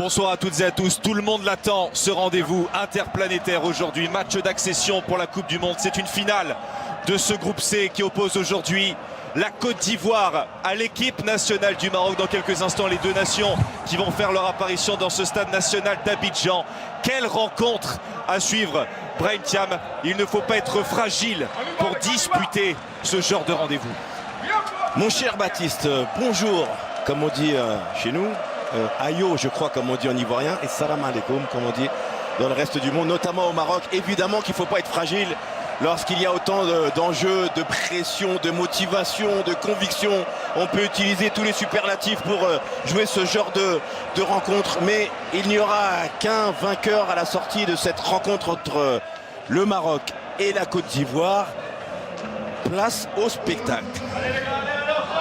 Bonsoir à toutes et à tous, tout le monde l'attend, ce rendez-vous interplanétaire aujourd'hui, match d'accession pour la Coupe du Monde. C'est une finale de ce groupe C qui oppose aujourd'hui la Côte d'Ivoire à l'équipe nationale du Maroc. Dans quelques instants, les deux nations qui vont faire leur apparition dans ce stade national d'Abidjan. Quelle rencontre à suivre, Brahim Thiam. Il ne faut pas être fragile pour disputer ce genre de rendez-vous. Mon cher Baptiste, bonjour, comme on dit chez nous. Ayo, je crois, comme on dit en ivoirien, et salam alaikum, comme on dit dans le reste du monde, notamment au Maroc. Évidemment qu'il ne faut pas être fragile lorsqu'il y a autant d'enjeux, de pression, de motivation, de conviction. On peut utiliser tous les superlatifs pour jouer ce genre de rencontre, mais il n'y aura qu'un vainqueur à la sortie de cette rencontre entre le Maroc et la Côte d'Ivoire. Place au spectacle.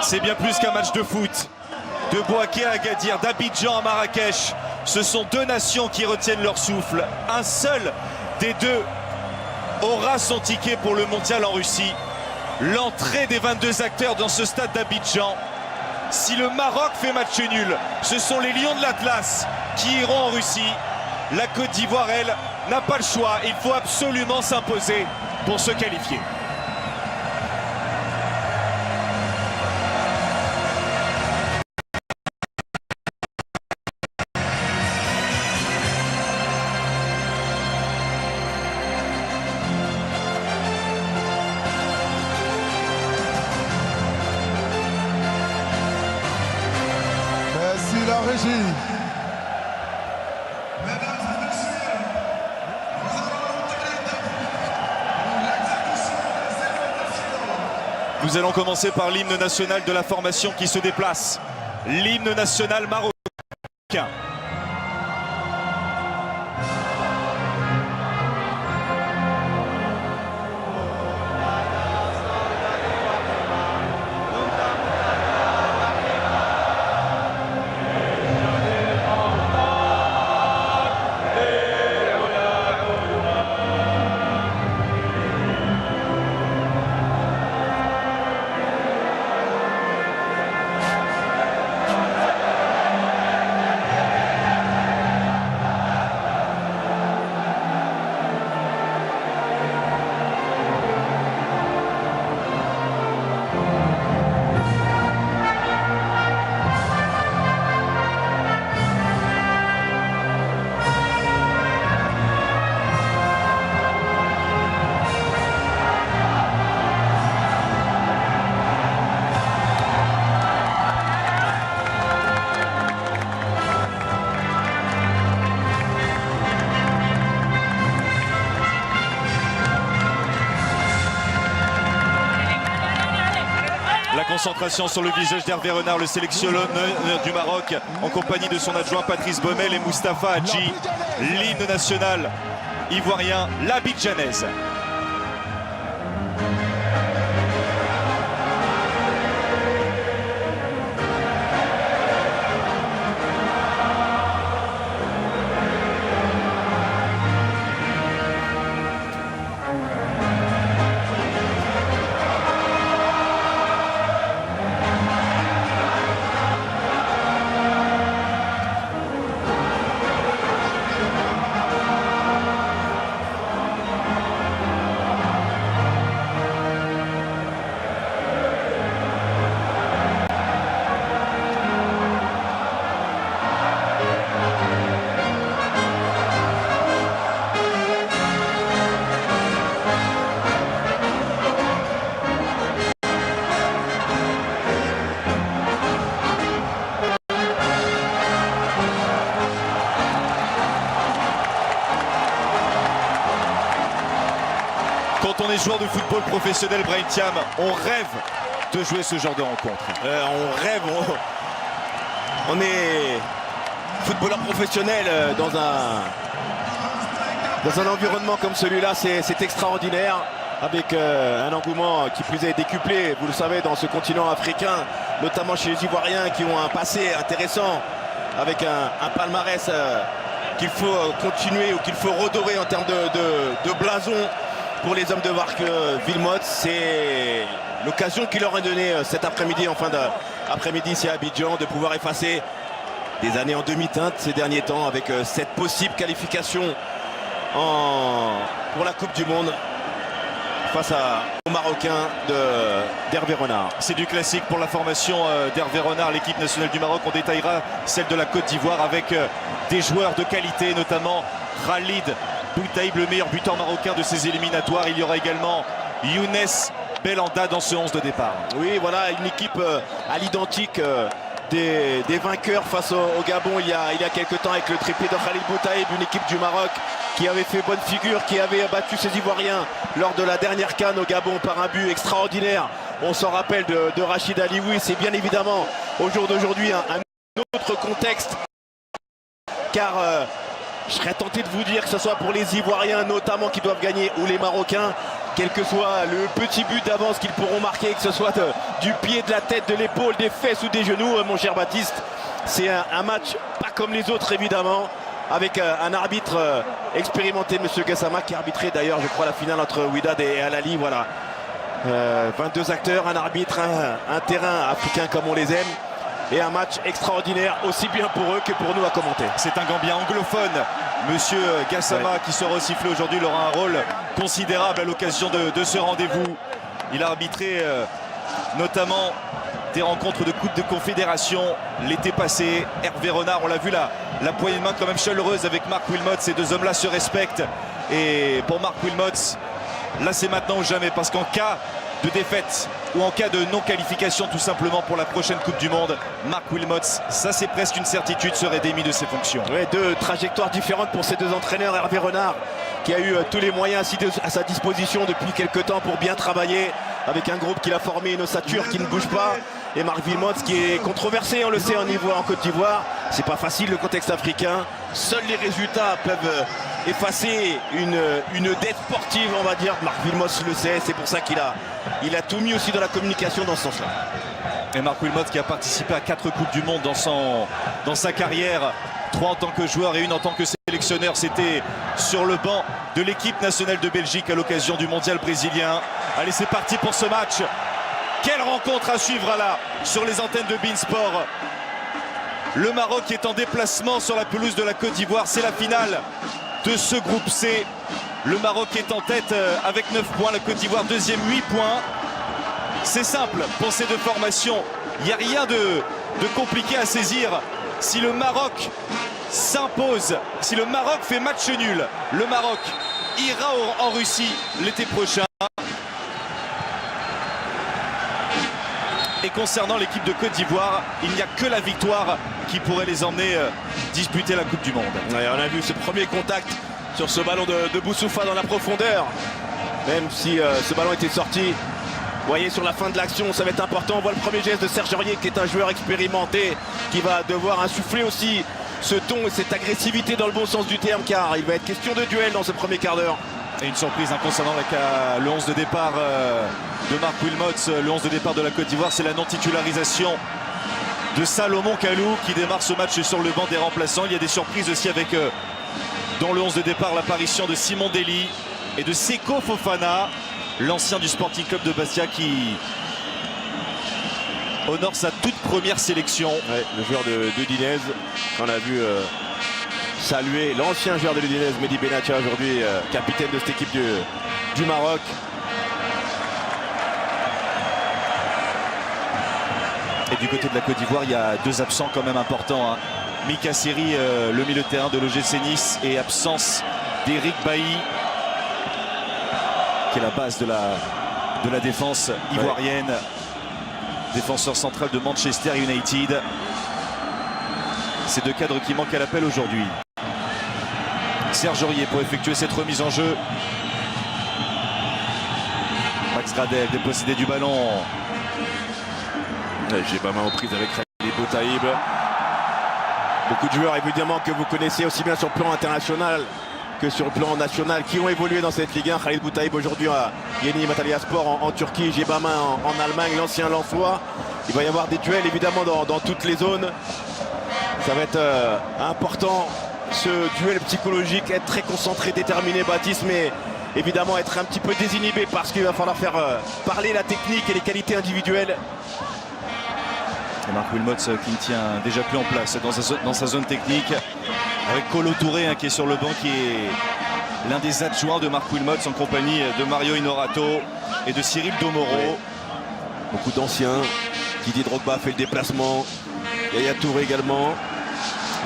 C'est bien plus qu'un match de foot. De Bouaké à Agadir, d'Abidjan à Marrakech, ce sont deux nations qui retiennent leur souffle. Un seul des deux aura son ticket pour le mondial en Russie. L'entrée des 22 acteurs dans ce stade d'Abidjan. Si le Maroc fait match nul, ce sont les Lions de l'Atlas qui iront en Russie. La Côte d'Ivoire, elle, n'a pas le choix. Il faut absolument s'imposer pour se qualifier. La régie. Nous allons commencer par l'hymne national de la formation qui se déplace. L'hymne national marocain. La concentration sur le visage d'Hervé Renard, le sélectionneur du Maroc, en compagnie de son adjoint Patrice Baumel et Moustapha Hadji. L'hymne national ivoirien, l'Abidjanaise. Quand on est joueur de football professionnel, Brahim Thiam, on rêve de jouer ce genre de rencontre. On rêve, on est footballeur professionnel dans un environnement comme celui-là, c'est extraordinaire, avec un engouement qui plus est décuplé, vous le savez, dans ce continent africain, notamment chez les Ivoiriens qui ont un passé intéressant, avec un palmarès qu'il faut continuer ou qu'il faut redorer en termes de blason. Pour les hommes de Marc Wilmots, c'est l'occasion qui leur est donnée cet après-midi, en fin d'après-midi ici à Abidjan, de pouvoir effacer des années en demi-teinte ces derniers temps avec cette possible qualification pour la Coupe du Monde face aux Marocains d'Hervé Renard. C'est du classique pour la formation d'Hervé Renard, l'équipe nationale du Maroc. On détaillera celle de la Côte d'Ivoire avec des joueurs de qualité, notamment Khalid Boutaïb, le meilleur buteur marocain de ces éliminatoires. Il y aura également Younes Belhanda dans ce 11 de départ. Oui, voilà, une équipe à l'identique des vainqueurs face au Gabon il y a quelques temps avec le triplé de Khalid Boutaïb, une équipe du Maroc qui avait fait bonne figure, qui avait battu ses Ivoiriens lors de la dernière CAN au Gabon par un but extraordinaire. On s'en rappelle de Rachid Alioui. C'est bien évidemment au jour d'aujourd'hui un autre contexte, car je serais tenté de vous dire que ce soit pour les Ivoiriens notamment qui doivent gagner ou les Marocains, quel que soit le petit but d'avance qu'ils pourront marquer, que ce soit du pied, de la tête, de l'épaule, des fesses ou des genoux, mon cher Baptiste, c'est un match pas comme les autres évidemment, avec un arbitre expérimenté, monsieur Gassama, qui a arbitré d'ailleurs je crois la finale entre Wydad et Al Ahly. Voilà, 22 acteurs, un arbitre, un terrain africain comme on les aime, et un match extraordinaire aussi bien pour eux que pour nous à commenter. C'est un Gambien anglophone, monsieur Gassama, qui sera sifflé aujourd'hui. Il aura un rôle considérable à l'occasion de ce rendez-vous. Il a arbitré notamment des rencontres de Coupe de Confédération l'été passé. Hervé Renard, on l'a vu là, la poignée de main quand même chaleureuse avec Marc Wilmots. Ces deux hommes-là se respectent. Et pour Marc Wilmots, là c'est maintenant ou jamais, parce qu'en cas de défaite ou en cas de non-qualification tout simplement pour la prochaine Coupe du Monde, Marc Wilmots, ça c'est presque une certitude, serait démis de ses fonctions. Ouais, deux trajectoires différentes pour ces deux entraîneurs. Hervé Renard qui a eu tous les moyens à sa disposition depuis quelques temps pour bien travailler avec un groupe qu'il a formé, une ossature qui ne bouge pas, et Marc Wilmots qui est controversé, on le sait, en Côte d'Ivoire. C'est pas facile le contexte africain, seuls les résultats peuvent effacer une dette sportive, on va dire. Marc Wilmots le sait, c'est pour ça qu'il a tout mis aussi dans la communication dans ce sens-là. Et Marc Wilmots qui a participé à 4 Coupes du Monde dans sa carrière, 3 en tant que joueur et 1 en tant que sélectionneur. C'était sur le banc de l'équipe nationale de Belgique à l'occasion du mondial brésilien. Allez, c'est parti pour ce match. Quelle rencontre à suivre là sur les antennes de beIN Sport. Le Maroc est en déplacement sur la pelouse de la Côte d'Ivoire. C'est la finale de ce groupe C. Le Maroc est en tête avec 9 points. La Côte d'Ivoire deuxième, 8 points. C'est simple pour ces deux formations. Il n'y a rien de compliqué à saisir. Si le Maroc s'impose, si le Maroc fait match nul, le Maroc ira en Russie l'été prochain. Et concernant l'équipe de Côte d'Ivoire, il n'y a que la victoire qui pourrait les emmener disputer la Coupe du Monde. Ouais, on a vu ce premier contact sur ce ballon de Boussoufa dans la profondeur. Même si ce ballon était sorti, vous voyez sur la fin de l'action, ça va être important. On voit le premier geste de Serge Aurier qui est un joueur expérimenté, qui va devoir insuffler aussi ce ton et cette agressivité dans le bon sens du terme, car il va être question de duel dans ce premier quart d'heure. Et une surprise concernant le 11 de départ de Marc Wilmots, le 11 de départ de la Côte d'Ivoire, c'est la non-titularisation de Salomon Kalou qui démarre ce match sur le banc des remplaçants. Il y a des surprises aussi avec, dans le 11 de départ, l'apparition de Simon Deli et de Seko Fofana, l'ancien du Sporting Club de Bastia qui honore sa toute première sélection. Ouais, le joueur de Udinese, on a vu saluer l'ancien joueur de l'Udinese, Mehdi Benatia, aujourd'hui capitaine de cette équipe du Maroc. Et du côté de la Côte d'Ivoire, il y a 2 absents quand même importants, hein. Mika Seri, le milieu de terrain de l'OGC Nice, et absence d'Eric Bailly, qui est la base de la défense ivoirienne. Ouais. Défenseur central de Manchester United. Ces 2 cadres qui manquent à l'appel aujourd'hui. Serge Aurier pour effectuer cette remise en jeu. Max Gradel dépossédé du ballon. J'ai pas main aux prises avec Khalid Boutaïb. Beaucoup de joueurs évidemment que vous connaissez aussi bien sur le plan international que sur le plan national qui ont évolué dans cette Ligue 1. Khalid Boutaïb aujourd'hui à Yeni Malatyaspor en Turquie, Djebama en Allemagne, l'ancien Lensois. Il va y avoir des duels évidemment dans toutes les zones. Ça va être important ce duel psychologique, être très concentré, déterminé Baptiste, mais évidemment être un petit peu désinhibé parce qu'il va falloir faire parler la technique et les qualités individuelles. Marc Wilmots qui ne tient déjà plus en place dans sa zone technique. Avec Kolo Touré qui est sur le banc, qui est l'un des adjoints de Marc Wilmots en compagnie de Mario Inorato et de Cyril Domoro. Ouais. Beaucoup d'anciens. Didier Drogba fait le déplacement. Yaya Touré également.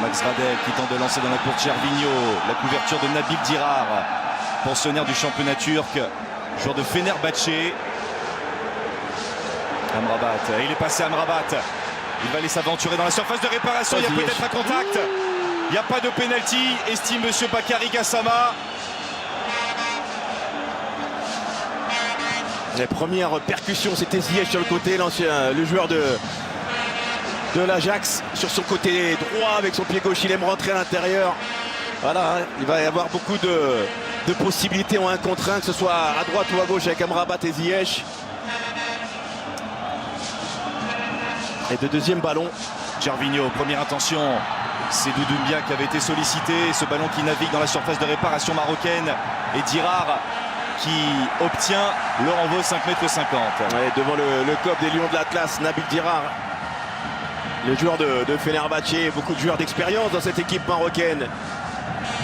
Max Radel qui tente de lancer dans la courte Gervinho. La couverture de Nabil Dirar, pensionnaire du championnat turc, joueur de Fenerbahçe. Amrabat, et il est passé Amrabat. Il va aller s'aventurer dans la surface de réparation. Il y a peut-être un contact. Il n'y a pas de pénalty, estime monsieur Bakary Gassama. La première percussion, c'était Ziyech sur le côté, le joueur de l'Ajax sur son côté droit avec son pied gauche. Il aime rentrer à l'intérieur. Voilà, il va y avoir beaucoup de possibilités en 1 contre 1, que ce soit à droite ou à gauche avec Amrabat et Ziyech. Et de deuxième ballon. Gervinho, première intention. C'est Doumbia qui avait été sollicité. Ce ballon qui navigue dans la surface de réparation marocaine. Et Dirar qui obtient le renvoi 5,50 m. Ouais, devant le COP des Lions de l'Atlas, Nabil Dirar. Le joueur de Fenerbahçe, beaucoup de joueurs d'expérience dans cette équipe marocaine.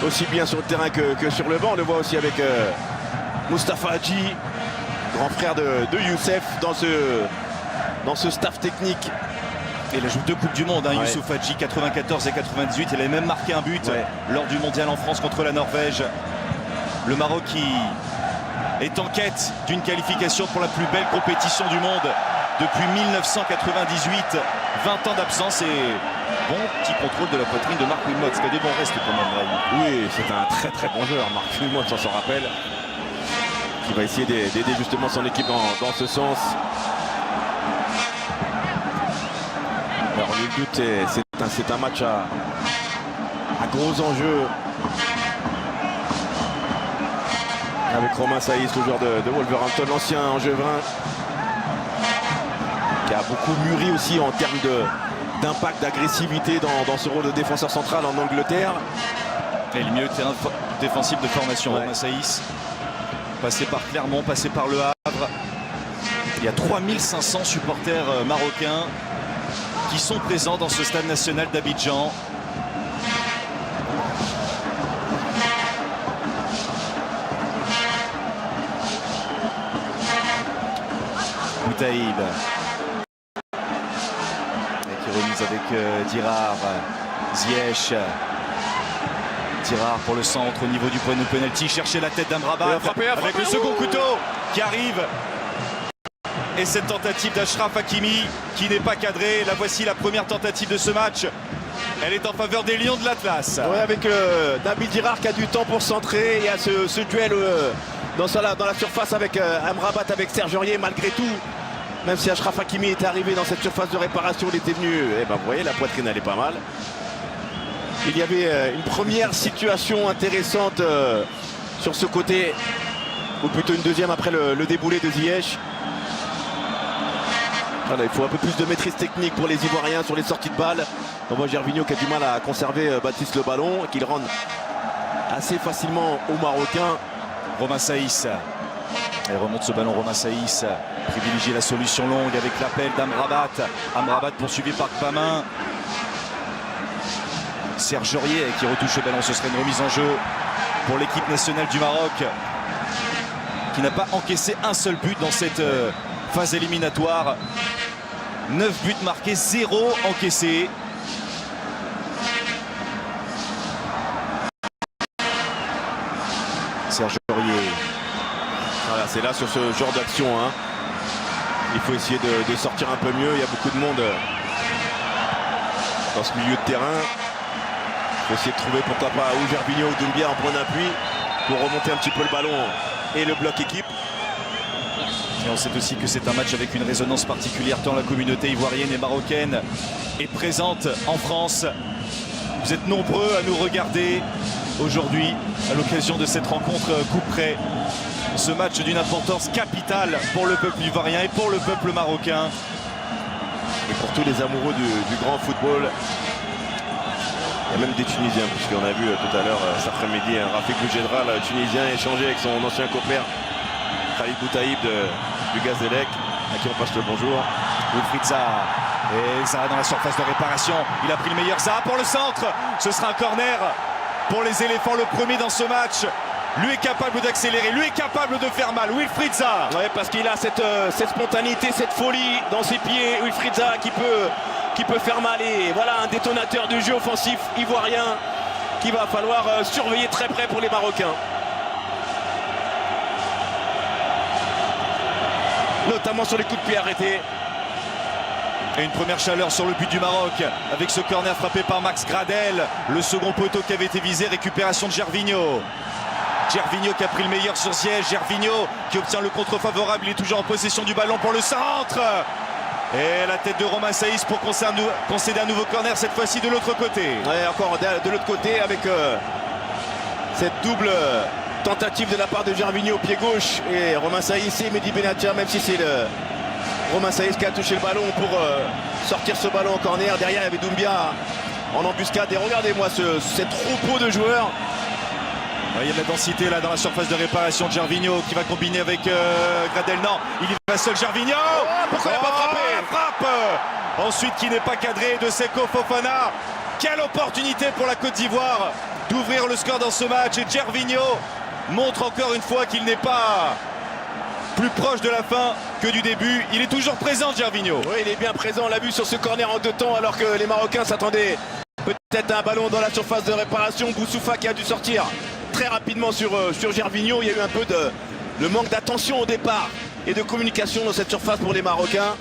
Aussi bien sur le terrain que sur le banc. On le voit aussi avec Moustapha Hadji, grand frère de Youssef dans ce staff technique. Et il a joué 2 Coupes du Monde, hein, ouais. Youssouf Hadji, 94 et 98. Il avait même marqué un but lors du mondial en France contre la Norvège. Le Maroc qui est en quête d'une qualification pour la plus belle compétition du monde depuis 1998. 20 ans d'absence et bon petit contrôle de la poitrine de Marc Wilmots, qui a des bons restes quand même. Oui, c'est un très très bon joueur, Marc Wilmots, on s'en rappelle. Qui va essayer d'aider justement son équipe dans ce sens. Alors le but, c'est un match à gros enjeux. Avec Romain Saïs, le joueur de Wolverhampton, l'ancien angevin, qui a beaucoup mûri aussi en termes d'impact, d'agressivité dans ce rôle de défenseur central en Angleterre. Et le milieu de terrain défensif de formation, Romain Saïs. Passé par Clermont, passé par Le Havre. Il y a 3500 supporters marocains qui sont présents dans ce stade national d'Abidjan. Boutaïb qui remise avec Dirar. Ziyech. Dirar pour le centre au niveau du point de penalty. Chercher la tête d'Amrabat avec le second couteau qui arrive. Et cette tentative d'Achraf Hakimi qui n'est pas cadrée. La voici, la première tentative de ce match. Elle est en faveur des Lions de l'Atlas. Oui, avec Nabil Dirar qui a du temps pour centrer. Il y a ce duel dans la surface avec Amrabat, avec Serge Aurier, malgré tout. Même si Achraf Hakimi est arrivé dans cette surface de réparation, il était venu. Et ben, vous voyez, la poitrine, elle est pas mal. Il y avait une première situation intéressante sur ce côté. Ou plutôt une deuxième après le déboulé de Ziyech. Voilà, il faut un peu plus de maîtrise technique pour les Ivoiriens sur les sorties de balles. On voit Gervinho qui a du mal à conserver Baptiste le ballon et qu'il rend assez facilement aux Marocains. Romain Saïs. Elle remonte ce ballon, Romain Saïs. Privilégie la solution longue avec l'appel d'Amrabat. Amrabat poursuivi par Kpamin. Serge Aurier qui retouche le ballon. Ce serait une remise en jeu pour l'équipe nationale du Maroc, qui n'a pas encaissé un seul but dans cette phase éliminatoire. 9 buts marqués, 0 encaissés. Serge Aurier. Voilà, c'est là sur ce genre d'action. Hein. Il faut essayer de sortir un peu mieux. Il y a beaucoup de monde dans ce milieu de terrain. Il faut essayer de trouver pourquoi pas ou Gervinho ou Doumbia en point d'appui pour remonter un petit peu le ballon et le bloc équipe. Et on sait aussi que c'est un match avec une résonance particulière tant la communauté ivoirienne et marocaine est présente en France. Vous êtes nombreux à nous regarder aujourd'hui à l'occasion de cette rencontre coup près. Ce match d'une importance capitale pour le peuple ivoirien et pour le peuple marocain. Et pour tous les amoureux du grand football. Il y a même des Tunisiens, puisqu'on a vu tout à l'heure cet après-midi Rafik Boudjedra, le Tunisien, échanger avec son ancien compère Khalid Boutaïb du Gazélec, à qui on passe le bonjour. Wilfried Zaha Et Zaha dans la surface de réparation. Il a pris le meilleur. Zaha pour le centre. Ce sera un corner pour les éléphants, le premier dans ce match. Lui est capable d'accélérer, lui est capable de faire mal. Wilfried Zaha. Ouais, parce qu'il a cette spontanéité, cette folie dans ses pieds. Wilfried Zaha qui peut faire mal. Et voilà un détonateur du jeu offensif ivoirien qu'il va falloir surveiller très près pour les Marocains. Notamment sur les coups de pied arrêtés. Et une première chaleur sur le but du Maroc avec ce corner frappé par Max Gradel. Le second poteau qui avait été visé, récupération de Gervinho. Gervinho qui a pris le meilleur sur Ziyech. Gervinho qui obtient le contre favorable. Il est toujours en possession du ballon pour le centre. Et la tête de Romain Saïs pour concéder un nouveau corner, cette fois-ci de l'autre côté. Ouais, encore de l'autre côté avec cette double tentative de la part de Gervinho au pied gauche. Et Romain Saïs et Mehdi Benatia, même si c'est Romain Saïs qui a touché le ballon pour sortir ce ballon en corner. Derrière, il y avait Doumbia en embuscade. Et regardez-moi ce troupeau de joueurs. Il y a de la densité là dans la surface de réparation de Gervinho qui va combiner avec Gradel. Non, il y va seul Gervinho. Pourquoi il n'a pas frappé? La frappe ensuite qui n'est pas cadré de Seko Fofana. Quelle opportunité pour la Côte d'Ivoire d'ouvrir le score dans ce match. Et Gervinho montre encore une fois qu'il n'est pas plus proche de la fin que du début. Il est toujours présent, Gervinho. Oui, il est bien présent. On l'a vu sur ce corner en deux temps alors que les Marocains s'attendaient peut-être à un ballon dans la surface de réparation. Boussoufa qui a dû sortir très rapidement sur Gervinho. Il y a eu un peu le manque d'attention au départ et de communication dans cette surface pour les Marocains.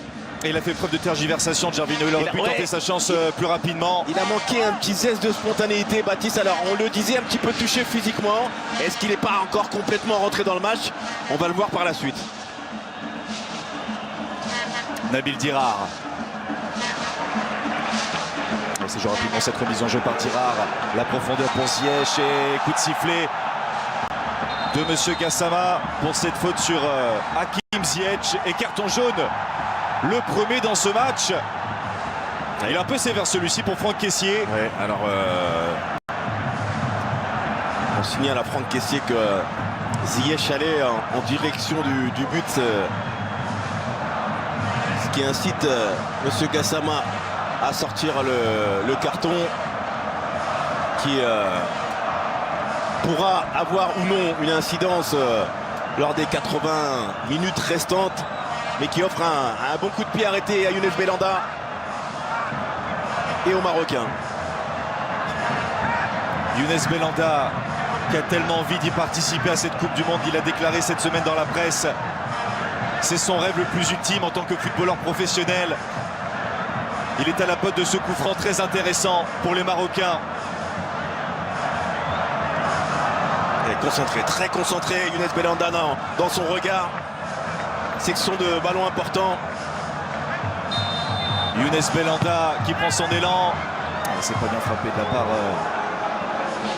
Et il a fait preuve de tergiversation de Gervinho. Il aurait pu tenter sa chance plus rapidement. Il a manqué un petit zeste de spontanéité, Baptiste. Alors on le disait, un petit peu touché physiquement. Est-ce qu'il n'est pas encore complètement rentré dans le match? On va le voir par la suite. Nabil Dirar. C'est joué rapidement cette remise en jeu par Dirar. La profondeur pour Ziyech et coup de sifflet de Monsieur Gassama pour cette faute sur Hakim Ziyech et carton jaune. Le premier dans ce match. Il est un peu sévère celui-ci pour Franck Kessié. Ouais, alors on signale à Franck Kessié que Ziyech allait en direction du but. Ce qui incite Monsieur Gassama à sortir le carton qui pourra avoir ou non une incidence lors des 80 minutes restantes, mais qui offre un bon coup de pied arrêté à Younes Belhanda et aux Marocains. Younes Belhanda qui a tellement envie d'y participer à cette Coupe du Monde. Il a déclaré cette semaine dans la presse, c'est son rêve le plus ultime en tant que footballeur professionnel. Il est à la pote de ce coup franc très intéressant pour les Marocains. Il est concentré, très concentré, Younes Belhanda dans son regard. Section de ballon important. Younes Belhanda qui prend son élan. C'est pas bien frappé de la part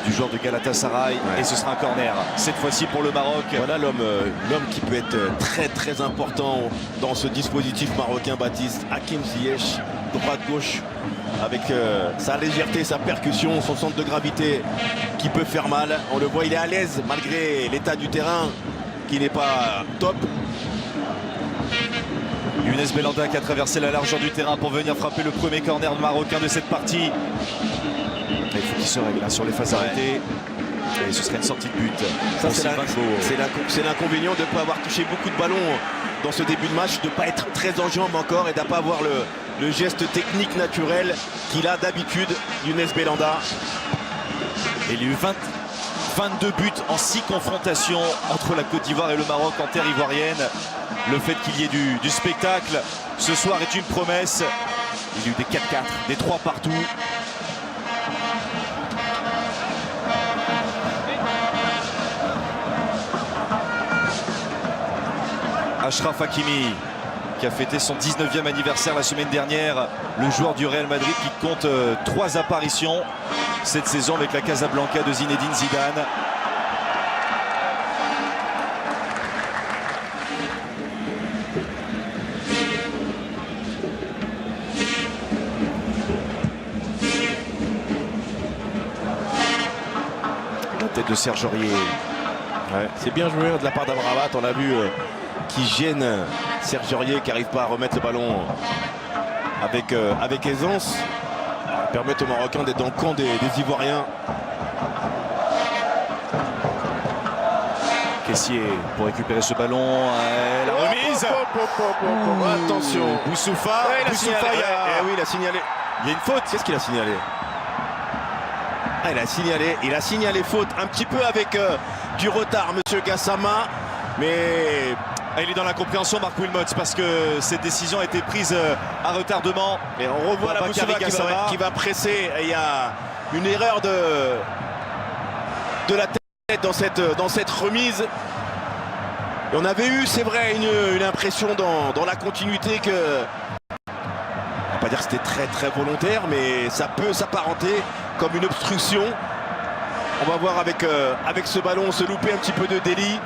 du joueur de Galatasaray. Ouais. Et ce sera un corner, cette fois-ci pour le Maroc. Voilà l'homme qui peut être très très important dans ce dispositif marocain, Baptiste. Hakim Ziyech, droite-gauche, avec sa légèreté, sa percussion, son centre de gravité qui peut faire mal. On le voit, il est à l'aise malgré l'état du terrain qui n'est pas top. Younes Belhanda qui a traversé la largeur du terrain pour venir frapper le premier corner marocain de cette partie. Il faut qu'il se règle là, sur les phases arrêtées. Et ce serait une sortie de but. C'est l'inconvénient de ne pas avoir touché beaucoup de ballons dans ce début de match, de ne pas être très en jambes encore et de ne pas avoir le geste technique naturel qu'il a d'habitude, Younes Belhanda. Et il y a eu 22 buts en 6 confrontations entre la Côte d'Ivoire et le Maroc en terre ivoirienne. Le fait qu'il y ait du spectacle ce soir est une promesse. Il y a eu des 4-4, des 3 partout. Achraf Hakimi qui a fêté son 19e anniversaire la semaine dernière. Le joueur du Real Madrid qui compte 3 apparitions cette saison avec la Casablanca de Zinedine Zidane. La tête de Serge Aurier. Ouais, c'est bien joué de la part d'Amrabat, on l'a vu, qui gêne Serge Aurier qui n'arrive pas à remettre le ballon avec aisance. Permettent aux Marocains d'être dans le camp des Ivoiriens. Caissier pour récupérer ce ballon. La remise. Attention. Boussoufa. Il a signalé. Oui, il a signalé. Il y a une faute. Qu'est-ce qu'il a signalé? Il a signalé faute un petit peu avec du retard, monsieur Gassama. Mais il est dans l'incompréhension, Marc Wilmots, parce que cette décision a été prise à retardement. Et on revoit la Boussoufa qui va presser. Il y a une erreur de la tête dans cette remise. Et on avait eu, c'est vrai, une impression dans la continuité que, on va pas dire que c'était très très volontaire, mais ça peut s'apparenter comme une obstruction. On va voir avec ce ballon se louper un petit peu de délit.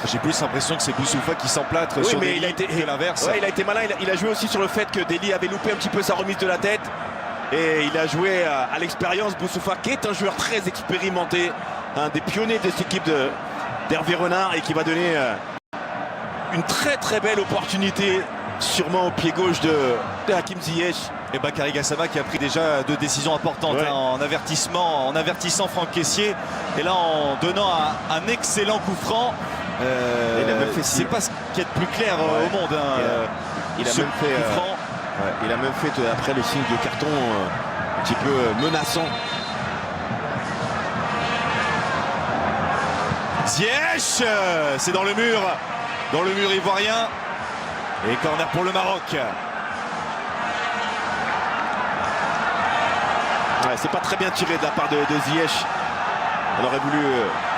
J'ai plus l'impression que c'est Boussoufa qui s'emplâtre sur Deli que l'inverse. Ouais, il a été malin, il a joué aussi sur le fait que Deli avait loupé un petit peu sa remise de la tête. Et il a joué à l'expérience. Boussoufa, qui est un joueur très expérimenté, un des pionniers de cette équipe d'Hervé Renard, et qui va donner une très très belle opportunité, sûrement au pied gauche de Hakim Ziyech. Et Bakary Gassama qui a pris déjà 2 décisions importantes, ouais. En avertissant Franck Caissier, et là en donnant un excellent coup franc. C'est pas ce qu'il y a de plus clair au monde. Il a même fait coup franc. Il a même fait après le signe de carton un petit peu menaçant. Ziyech, c'est dans le mur ivoirien, et corner pour le Maroc. Ouais, c'est pas très bien tiré de la part de Ziyech. On aurait voulu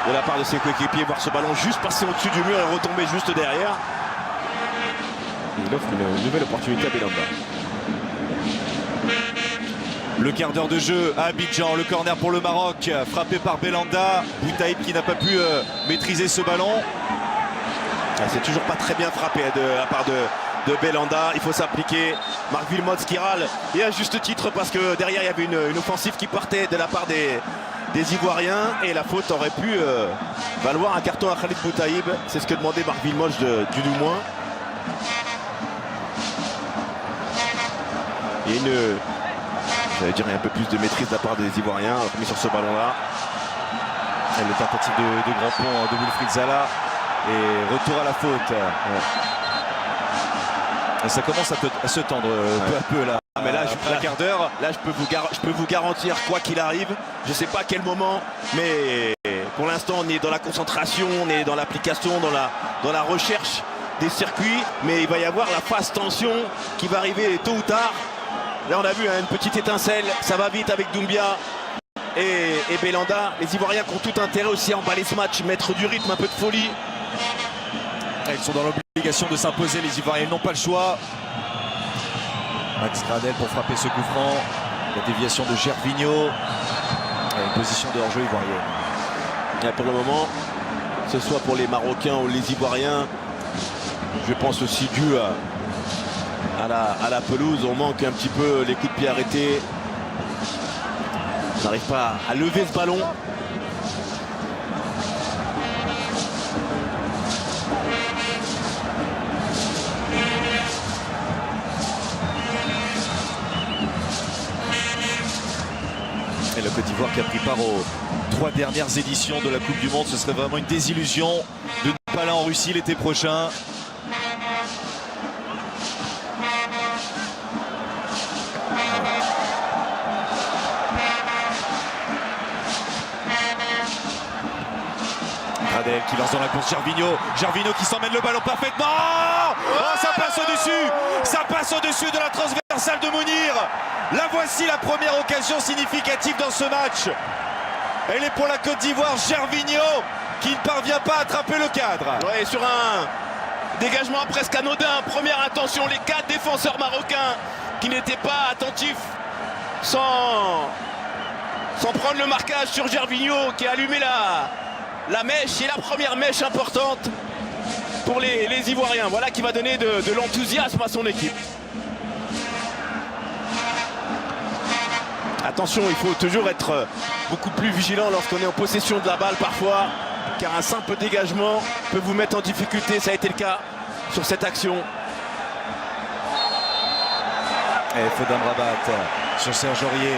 de la part de ses coéquipiers voir ce ballon juste passer au-dessus du mur et retomber juste derrière. Il offre une nouvelle opportunité à Belanda. Le quart d'heure de jeu à Abidjan, le corner pour le Maroc, frappé par Belanda. Boutaïb qui n'a pas pu maîtriser ce ballon. C'est toujours pas très bien frappé de la part de Belanda. Il faut s'appliquer. Marc Wilmots qui râle, et à juste titre, parce que derrière il y avait une offensive qui partait de la part des Ivoiriens, et la faute aurait pu valoir un carton à Khalid Boutaïb. C'est ce que demandait Marc Wilmots du moins. Il y a un peu plus de maîtrise de la part des Ivoiriens remis sur ce ballon-là. Le tentative de grand pont de Wilfried Zaha, et retour à la faute. Ouais. Et ça commence à se tendre peu à peu là. Mais là, un quart d'heure. Là, je peux vous garantir, quoi qu'il arrive, je ne sais pas à quel moment, mais pour l'instant, on est dans la concentration, on est dans l'application, dans la recherche des circuits, mais il va y avoir la phase tension qui va arriver tôt ou tard. Là, on a vu une petite étincelle, ça va vite avec Doumbia et Belanda. Les Ivoiriens qui ont tout intérêt aussi à emballer ce match, mettre du rythme, un peu de folie. Ils sont dans l'obligation de s'imposer, les Ivoiriens n'ont pas le choix. Max Gradel pour frapper ce coup franc. La déviation de Gervinho. Une position de hors-jeu ivoirienne. Et pour le moment, que ce soit pour les Marocains ou les Ivoiriens, je pense aussi dû à la pelouse, on manque un petit peu les coups de pied arrêtés. On n'arrive pas à lever ce ballon. Et le Côte d'Ivoire qui a pris part aux 3 dernières éditions de la Coupe du Monde, ce serait vraiment une désillusion de ne pas aller en Russie l'été prochain. Gradel qui lance dans la course Gervinho qui s'emmène le ballon parfaitement. Oh, ça passe au-dessus de la transversale de Mounir. La voici, la première occasion significative dans ce match. Elle est pour la Côte d'Ivoire. Gervinho qui ne parvient pas à attraper le cadre. Ouais, sur un dégagement presque anodin. Première attention, les 4 défenseurs marocains qui n'étaient pas attentifs sans prendre le marquage sur Gervinho qui a allumé la mèche, et la première mèche importante pour les Ivoiriens. Voilà qui va donner de l'enthousiasme à son équipe. Attention, il faut toujours être beaucoup plus vigilant lorsqu'on est en possession de la balle parfois, car un simple dégagement peut vous mettre en difficulté. Ça a été le cas sur cette action. Et faute d'Amrabat sur Serge Aurier.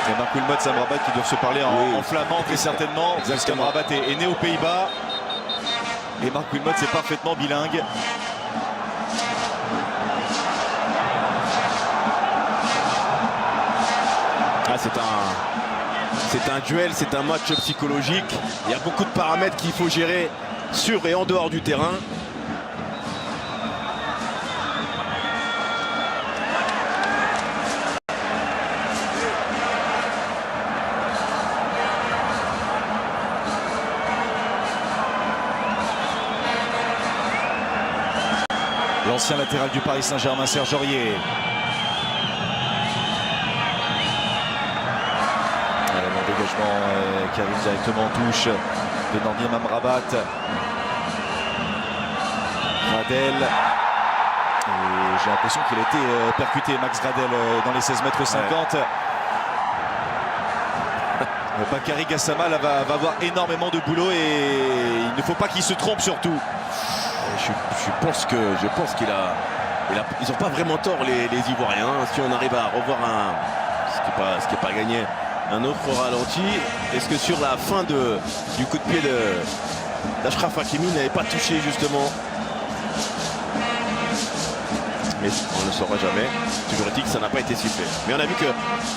Et Marc Wilmots et Amrabat qui doivent se parler en flamand très certainement. Amrabat est né aux Pays-Bas. Et Marc Wilmots est parfaitement bilingue. Ah, c'est un duel, c'est un match psychologique. Il y a beaucoup de paramètres qu'il faut gérer sur et en dehors du terrain. L'ancien latéral du Paris Saint-Germain, Serge Aurier. Le dégagement qui arrive directement en touche de Nordiem Amrabat. Gradel. Et j'ai l'impression qu'il a été percuté, Max Gradel, dans les 16 mètres 50. Bakary Gassama là, va avoir énormément de boulot et il ne faut pas qu'il se trompe surtout. Je pense qu'ils n'ont pas vraiment tort les Ivoiriens. Si on arrive à revoir ce qui n'est pas gagné, un autre ralenti. Est-ce que sur la fin du coup de pied d'Achraf Hakimi n'avait pas touché justement? Mais on ne le saura jamais. Toujours est-il que ça n'a pas été sifflé. Mais on a vu que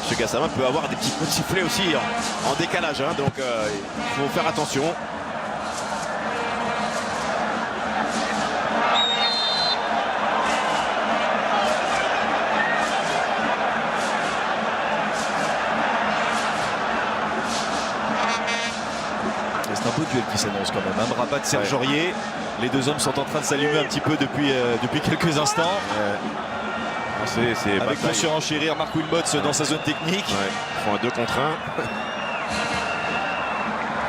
ce Gassama peut avoir des petits coups de sifflet aussi en décalage. Hein, donc il faut faire attention. C'est un beau duel qui s'annonce quand même. Amrabat, Serge Aurier. Les deux hommes sont en train de s'allumer un petit peu depuis quelques instants. Avec pour surenchérir Marc Wilmots dans sa zone technique. Ils font un 2 contre 1.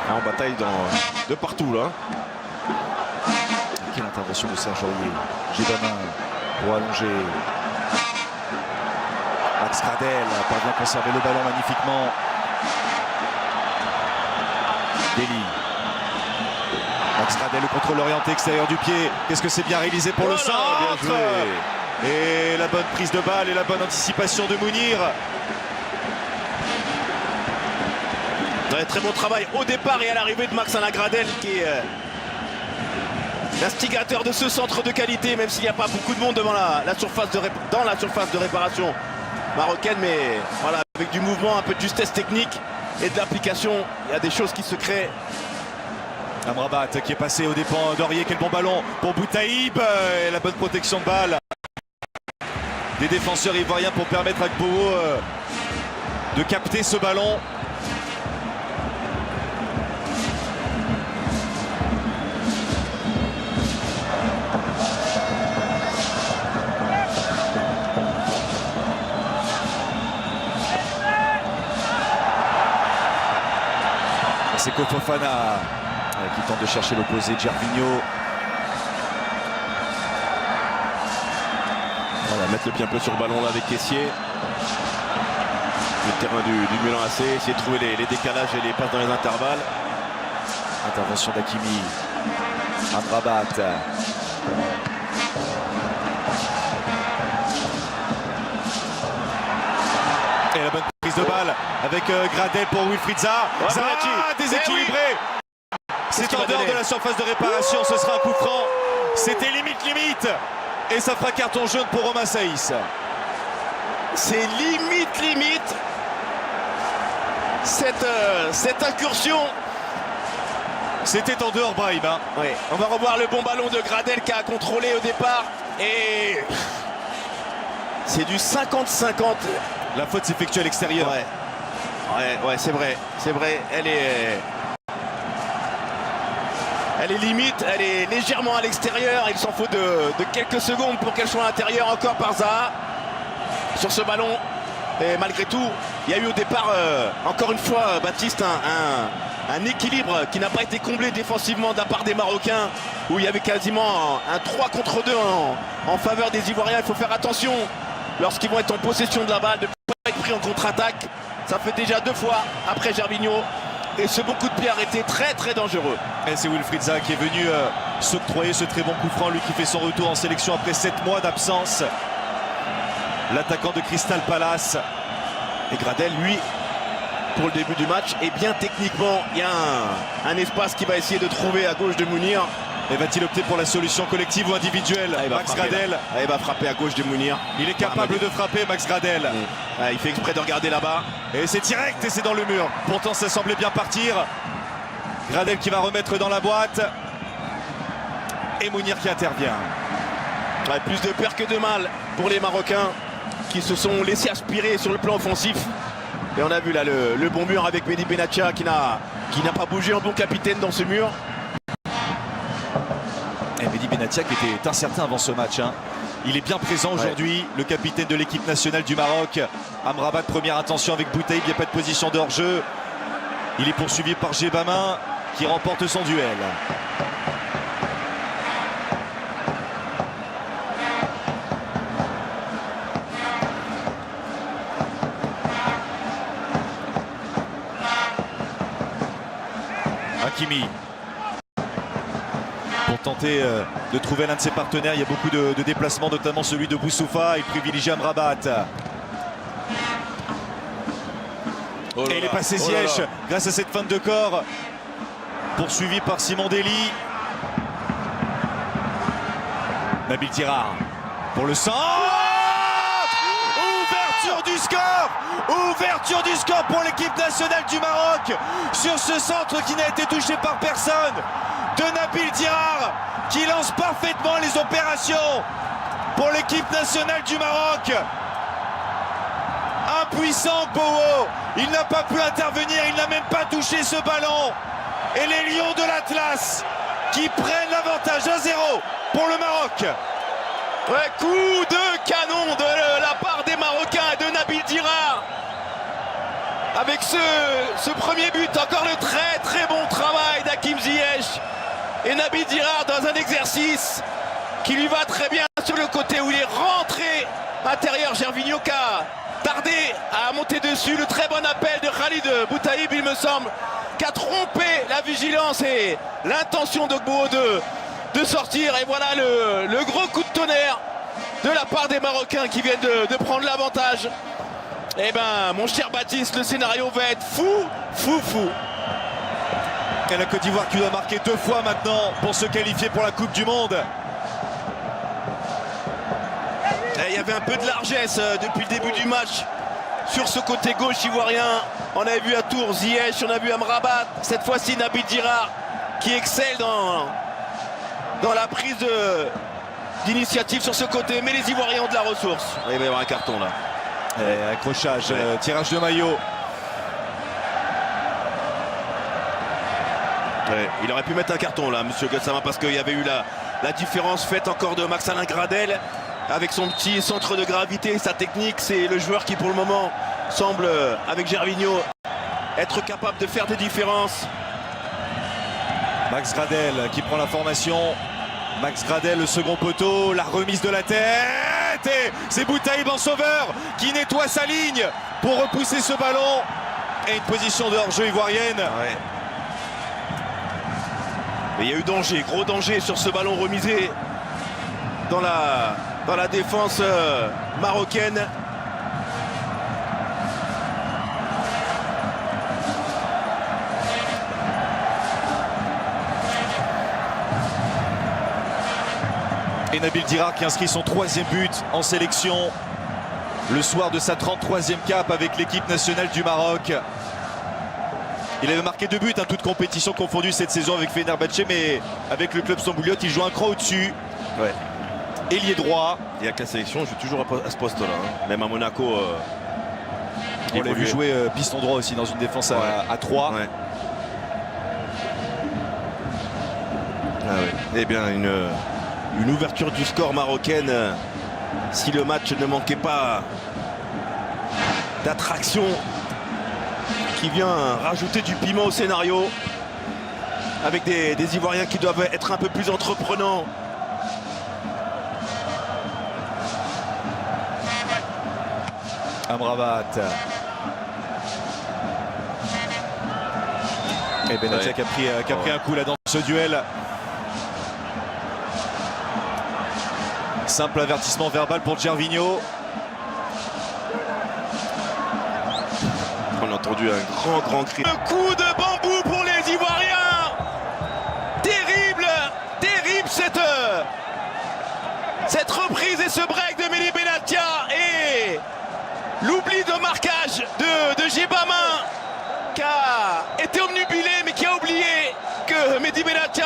Là, on bataille de partout là. Quelle intervention de Serge Aurier. Gibana pour allonger. Max Gradel parvient à conserver le ballon magnifiquement. Deli. Max Gradel, le contrôle orienté extérieur du pied. Qu'est-ce que c'est bien réalisé pour le centre. Et la bonne prise de balle et la bonne anticipation de Mounir. Très bon travail au départ et à l'arrivée de Max Gradel qui est l'instigateur de ce centre de qualité, même s'il n'y a pas beaucoup de monde devant dans la surface de réparation marocaine. Mais voilà, avec du mouvement, un peu de justesse technique et de l'application, il y a des choses qui se créent. Amrabat qui est passé aux dépens d'Aurier. Quel bon ballon pour Boutaïb et la bonne protection de balle des défenseurs ivoiriens pour permettre à Gbowo de capter ce ballon. C'est Fofana qui tente de chercher l'opposé, Gervinho. On va mettre le pied un peu sur le ballon là avec Kessié. Le terrain du Milan AC, essayer de trouver les décalages et les passes dans les intervalles. Intervention d'Hakimi. Amrabat. Et la bonne prise de balle avec Gradel pour Wilfried Zaha. Zaha déséquilibré. C'est en dehors de la surface de réparation, ce sera un coup franc. C'était limite. Et ça fera carton jaune pour Romain Saïs. C'est limite cette incursion. C'était en dehors, Brahim. Hein. Oui. On va revoir le bon ballon de Gradel qui a contrôlé au départ. Et c'est du 50-50. La faute s'effectue à l'extérieur. Ouais, c'est vrai. Elle est limite, elle est légèrement à l'extérieur. Il s'en faut de quelques secondes pour qu'elle soit à l'intérieur encore par Zaha sur ce ballon. Et malgré tout, il y a eu au départ, encore une fois, Baptiste, un équilibre qui n'a pas été comblé défensivement de la part des Marocains, où il y avait quasiment un 3 contre 2 en faveur des Ivoiriens. Il faut faire attention lorsqu'ils vont être en possession de la balle, de ne pas être pris en contre-attaque. Ça fait déjà 2 fois après Gervinho Et ce bon coup de pied arrêté très très dangereux. Et c'est Wilfried Zaha qui est venu s'octroyer ce très bon coup franc, lui qui fait son retour en sélection après 7 mois d'absence. L'attaquant de Crystal Palace. Et Gradel, lui, pour le début du match, est bien techniquement. Il y a un espace qu'il va essayer de trouver à gauche de Mounir. Et va-t-il opter pour la solution collective ou individuelle? Max Gradel. Il va frapper à gauche de Mounir. Il est capable de frapper, Max Gradel. Il fait exprès de regarder là-bas. Et c'est direct et c'est dans le mur. Pourtant ça semblait bien partir. Gradel qui va remettre dans la boîte. Et Mounir qui intervient. Ouais, plus de peur que de mal pour les Marocains qui se sont laissés aspirer sur le plan offensif. Et on a vu là le bon mur avec Mehdi Benatia qui n'a pas bougé en bon capitaine dans ce mur. Et Mehdi Benatia qui était incertain avant ce match. Il est bien présent aujourd'hui, le capitaine de l'équipe nationale du Maroc. Amrabat, première intention avec Boutaïb, il n'y a pas de position de hors-jeu. Il est poursuivi par Djebama qui remporte son duel. Hakimi pour tenter de trouver l'un de ses partenaires. Il y a beaucoup de déplacements, notamment celui de Boussoufa. Il privilégie Amrabat. Et il est passé Ziyech grâce à cette feinte de corps. Poursuivi par Simon Dely. Nabil Tirard pour le centre. Ouverture du score! Ouverture du score pour l'équipe nationale du Maroc sur ce centre qui n'a été touché par personne de Nabil Tirard qui lance parfaitement les opérations pour l'équipe nationale du Maroc. Impuissant Bowo, il n'a pas pu intervenir, il n'a même pas touché ce ballon. Et les Lions de l'Atlas qui prennent l'avantage 1-0 pour le Maroc. Ouais, coup de canon de la part des Marocains et de Nabil Tirard. Avec ce premier but, encore le très très bon travail d'Hakim Ziyech. Et Nabil Tirard dans un exercice qui lui va très bien sur le côté où il est rentré intérieur. Gervinho qui a tardé à monter dessus. Le très bon appel de Khalid Boutaïb, il me semble, qui a trompé la vigilance et l'intention de Gbo de sortir. Et voilà le gros coup de tonnerre de la part des Marocains qui viennent de prendre l'avantage. Eh ben, mon cher Baptiste, le scénario va être fou. Et la Côte d'Ivoire qui doit marquer 2 fois maintenant pour se qualifier pour la Coupe du Monde. Il y avait un peu de largesse depuis le début du match sur ce côté gauche ivoirien. On avait vu à Tours Ziyech, on a vu Amrabat. Cette fois-ci Nabil Tirard qui excelle dans la prise d'initiative sur ce côté. Mais les Ivoiriens ont de la ressource. Il va y avoir un carton là. Et accrochage, tirage de maillot. Il aurait pu mettre un carton là, monsieur Gassama, parce qu'il y avait eu la différence faite encore de Max-Alain Gradel avec son petit centre de gravité, sa technique. C'est le joueur qui pour le moment semble, avec Gervinho, être capable de faire des différences. Max Gradel qui prend la formation. Max Gradel, le second poteau, la remise de la tête. Et c'est Boutaïb en sauveur qui nettoie sa ligne pour repousser ce ballon. Et une position de hors-jeu ivoirienne. Mais il y a eu danger, gros danger sur ce ballon remisé dans la défense marocaine. Et Nabil Tirard qui inscrit son 3e but en sélection le soir de sa 33e cape avec l'équipe nationale du Maroc. Il avait marqué 2 buts, toutes compétitions confondues cette saison avec Fenerbahçe, mais avec le club Stambouliote, il joue un cran au-dessus. Ailier droit. Il y a que la sélection joue toujours à ce poste-là. Même à Monaco. On l'a vu jouer piston droit aussi dans une défense à 3. Eh bien, une ouverture du score marocaine. Si le match ne manquait pas d'attraction, qui vient rajouter du piment au scénario, avec des Ivoiriens qui doivent être un peu plus entreprenants. Amrabat. Et Benatia qui a pris un coup là dans ce duel. Simple avertissement verbal pour Gervinho. On a entendu un grand cri. Le coup de bambou pour les Ivoiriens. Terrible, terrible cette reprise et ce break de Mehdi Benatia et l'oubli de marquage de Djebama qui a été omnubilé mais qui a oublié que Mehdi Benatia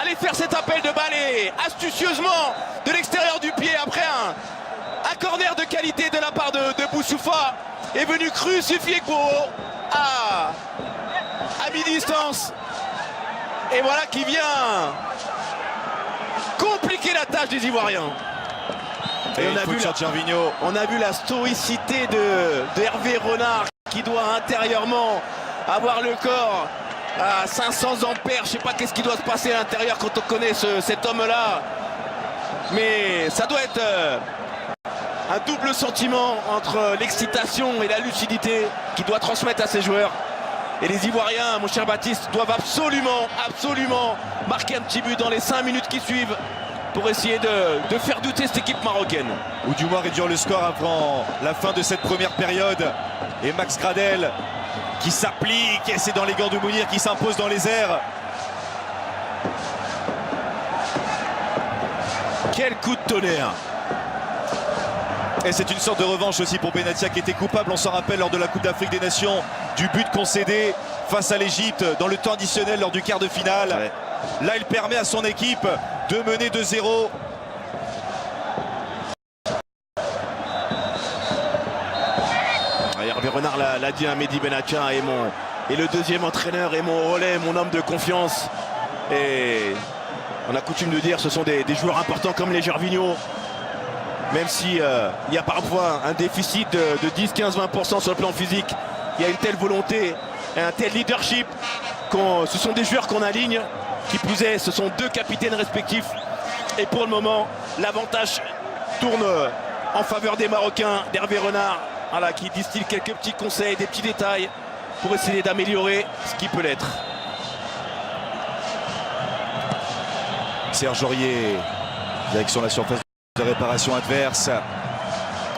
allait faire cet appel de balle et astucieusement de l'extérieur du pied après un corner de qualité de la part de Boussoufa est venu crucifier Gbo à mi-distance et voilà qui vient compliquer la tâche des Ivoiriens. Et on a vu la stoïcité de Hervé Renard qui doit intérieurement avoir le corps à 500 ampères. Je sais pas qu'est-ce qui doit se passer à l'intérieur quand on connaît cet homme-là. Mais ça doit être un double sentiment entre l'excitation et la lucidité qu'il doit transmettre à ses joueurs. Et les Ivoiriens, mon cher Baptiste, doivent absolument marquer un petit but dans les 5 minutes qui suivent pour essayer de faire douter cette équipe marocaine. Ou du moins réduire le score avant la fin de cette première période. Et Max Gradel qui s'applique, et c'est dans les gants de Mounir qui s'impose dans les airs. Quel coup de tonnerre! Et c'est une sorte de revanche aussi pour Benatia qui était coupable, on s'en rappelle, lors de la Coupe d'Afrique des Nations, du but concédé face à l'Égypte dans le temps additionnel lors du quart de finale. Ouais. Là, il permet à son équipe de mener 2-0. Hervé Renard l'a dit à Mehdi Benatia et le deuxième entraîneur et mon relais, mon homme de confiance. Et on a coutume de dire ce sont des joueurs importants comme les Gervinho. Même si il y a parfois un déficit de 10, 15, 20% sur le plan physique, il y a une telle volonté et un tel leadership. Ce sont des joueurs qu'on aligne. Qui plus est, ce sont 2 capitaines respectifs. Et pour le moment, l'avantage tourne en faveur des Marocains, d'Hervé Renard, voilà, qui distille quelques petits conseils, des petits détails pour essayer d'améliorer ce qui peut l'être. Serge Aurier, direction la surface de réparation adverse.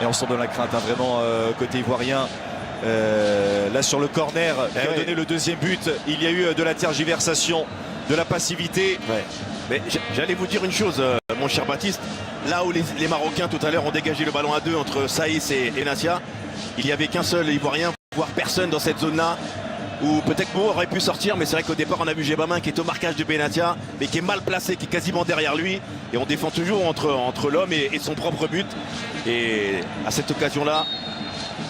Et on sent de la crainte, hein, vraiment, côté ivoirien. Là, sur le corner qui a donné le deuxième but, il y a eu de la tergiversation, de la passivité. Ouais. Mais j'allais vous dire une chose, mon cher Baptiste. Là où les Marocains tout à l'heure ont dégagé le ballon à 2 entre Saïs et Benatia, il n'y avait qu'un seul Ivoirien, voire personne dans cette zone-là. Où peut-être Mo aurait pu sortir, mais c'est vrai qu'au départ on a vu Djebama qui est au marquage de Benatia, mais qui est mal placé, qui est quasiment derrière lui. Et on défend toujours entre l'homme et son propre but. Et à cette occasion-là,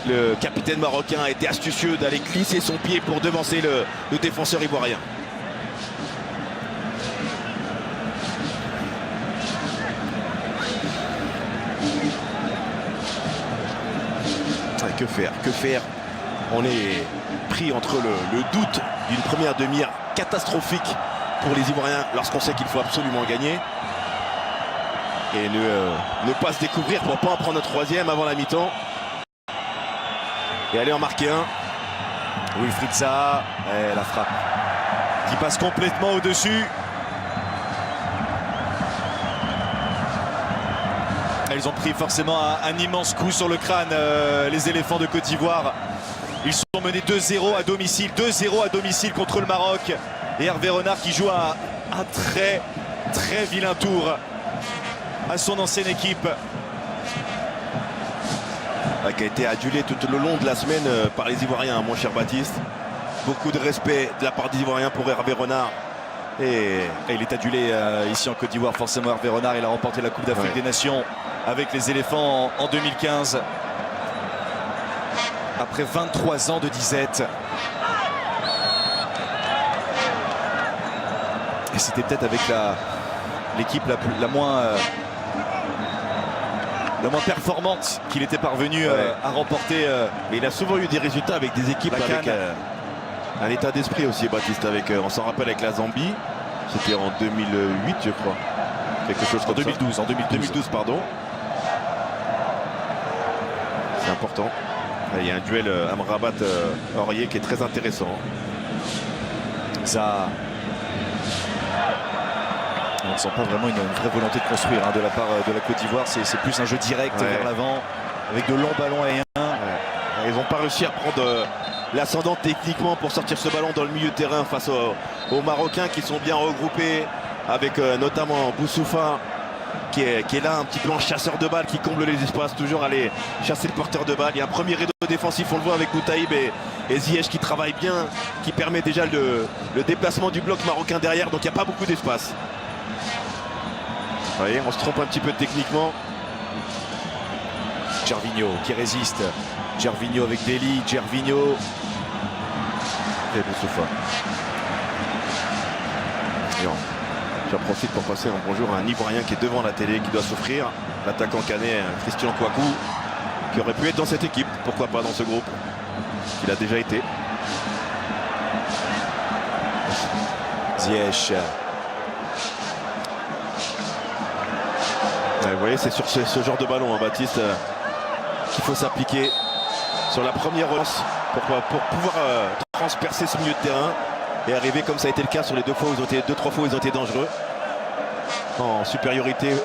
le capitaine marocain a été astucieux d'aller glisser son pied pour devancer le défenseur ivoirien. Que faire? On est pris entre le doute d'une première demi-heure catastrophique pour les Ivoiriens lorsqu'on sait qu'il faut absolument gagner. Et ne pas se découvrir pour ne pas en prendre un troisième avant la mi-temps. Et aller en marquer un. Wilfried Zaha, la frappe qui passe complètement au-dessus. Ils ont pris forcément un immense coup sur le crâne, les éléphants de Côte d'Ivoire. Ils sont menés 2-0 à domicile, 2-0 à domicile contre le Maroc. Et Hervé Renard qui joue un très vilain tour à son ancienne équipe. Qui a été adulé tout le long de la semaine par les Ivoiriens, mon cher Baptiste. Beaucoup de respect de la part des Ivoiriens pour Hervé Renard. Et il est adulé ici en Côte d'Ivoire, forcément Hervé Renard. Il a remporté la Coupe d'Afrique des Nations avec les éléphants en 2015. Après 23 ans de disette. Et c'était peut-être avec l'équipe la moins performante qu'il était parvenu à remporter. Mais il a souvent eu des résultats avec des équipes avec un état d'esprit aussi, Baptiste. On s'en rappelle avec la Zambie. C'était en 2008, je crois. Quelque chose comme 2012, ça. En 2012, pardon. C'est important. Il y a un duel Amrabat-Aurier qui est très intéressant. Zaha. On ne sent pas vraiment une vraie volonté de construire de la part de la Côte d'Ivoire. C'est plus un jeu direct vers l'avant avec de longs ballons aériens. Ils n'ont pas réussi à prendre l'ascendant techniquement pour sortir ce ballon dans le milieu de terrain face aux Marocains qui sont bien regroupés avec notamment Boussoufa qui est là un petit peu en chasseur de balles qui comble les espaces, toujours aller chasser le porteur de balles. Il y a un premier rideau défensif, on le voit avec Boutaïb et Ziyech qui travaille bien, qui permet déjà le déplacement du bloc marocain derrière, donc il n'y a pas beaucoup d'espace. Vous voyez, on se trompe un petit peu techniquement. Gervinho qui résiste. Gervinho avec Deli. Gervinho. Et Boussoufa. J'en profite pour passer un bonjour à un Ivoirien qui est devant la télé, qui doit souffrir. L'attaquant canet Christian Kouakou, qui aurait pu être dans cette équipe, pourquoi pas dans ce groupe, qu'il a déjà été. Ziyech. Vous voyez, c'est sur ce genre de ballon, Baptiste, qu'il faut s'appliquer sur la première relance pour pouvoir transpercer ce milieu de terrain et arriver comme ça a été le cas sur les deux fois où ils ont été, 2-3 fois où ils ont été dangereux en supériorité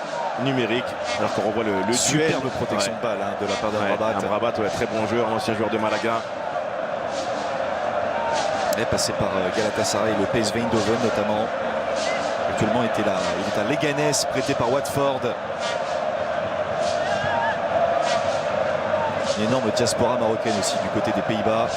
numérique. Alors qu'on revoit le superbe duel. protection de balle de la part d'Amrabat. Amrabat, très bon joueur, ancien joueur de Malaga. Il est passé par Galatasaray et le PSV Eindhoven notamment. Actuellement, il est à Leganés, prêté par Watford. Une énorme diaspora marocaine aussi du côté des Pays-Bas.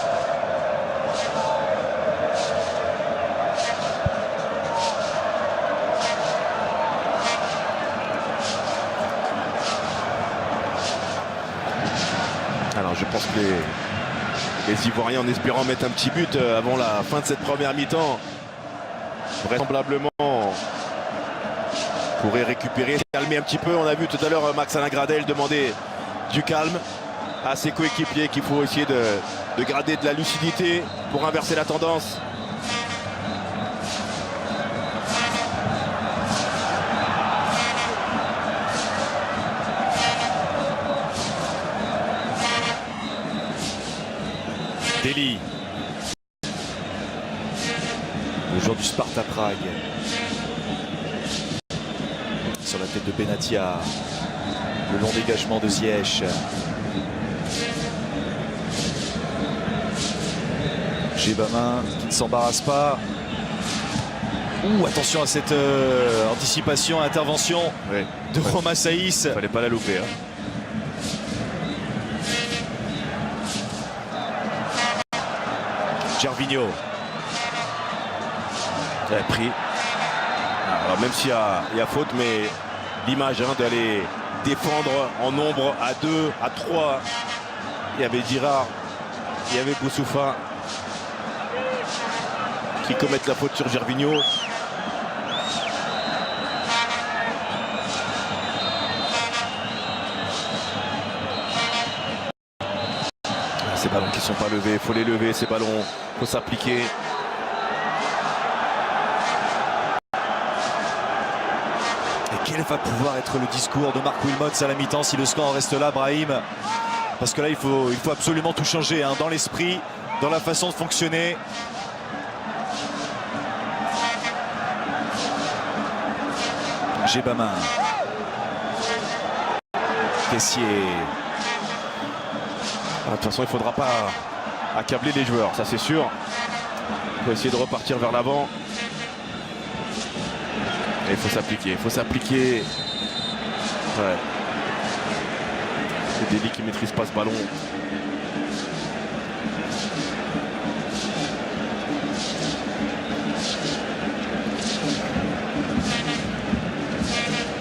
Alors je pense que les Ivoiriens, en espérant mettre un petit but avant la fin de cette première mi-temps, vraisemblablement pourraient récupérer, calmer un petit peu. On a vu tout à l'heure Max Alain Gradel demander du calme à ses coéquipiers, qu'il faut essayer de garder de la lucidité pour inverser la tendance. Deli. Le joueur du Sparta Prague. Sur la tête de Benatia. Le long dégagement de Ziyech. Djebama qui ne s'embarrasse pas. Attention à cette anticipation, intervention de Roma Saïs. Fallait pas la louper. Gervinho. Il a pris. Alors même s'il y a faute, mais l'image d'aller défendre en nombre à 2, à 3. Il y avait Girard, il y avait Boussoufa qui commettent la faute sur Gervinho. Ces ballons qui ne sont pas levés, il faut les lever, ces ballons, il faut s'appliquer. Et quel va pouvoir être le discours de Marc Wilmots à la mi-temps si le score en reste là, Brahim? Parce que là, il faut absolument tout changer dans l'esprit, dans la façon de fonctionner. Djebama. Kessié. De toute façon, il ne faudra pas accabler les joueurs, ça c'est sûr. Il faut essayer de repartir vers l'avant. Et il faut s'appliquer, il faut s'appliquer. Ouais. C'est Deli qui ne maîtrise pas ce ballon.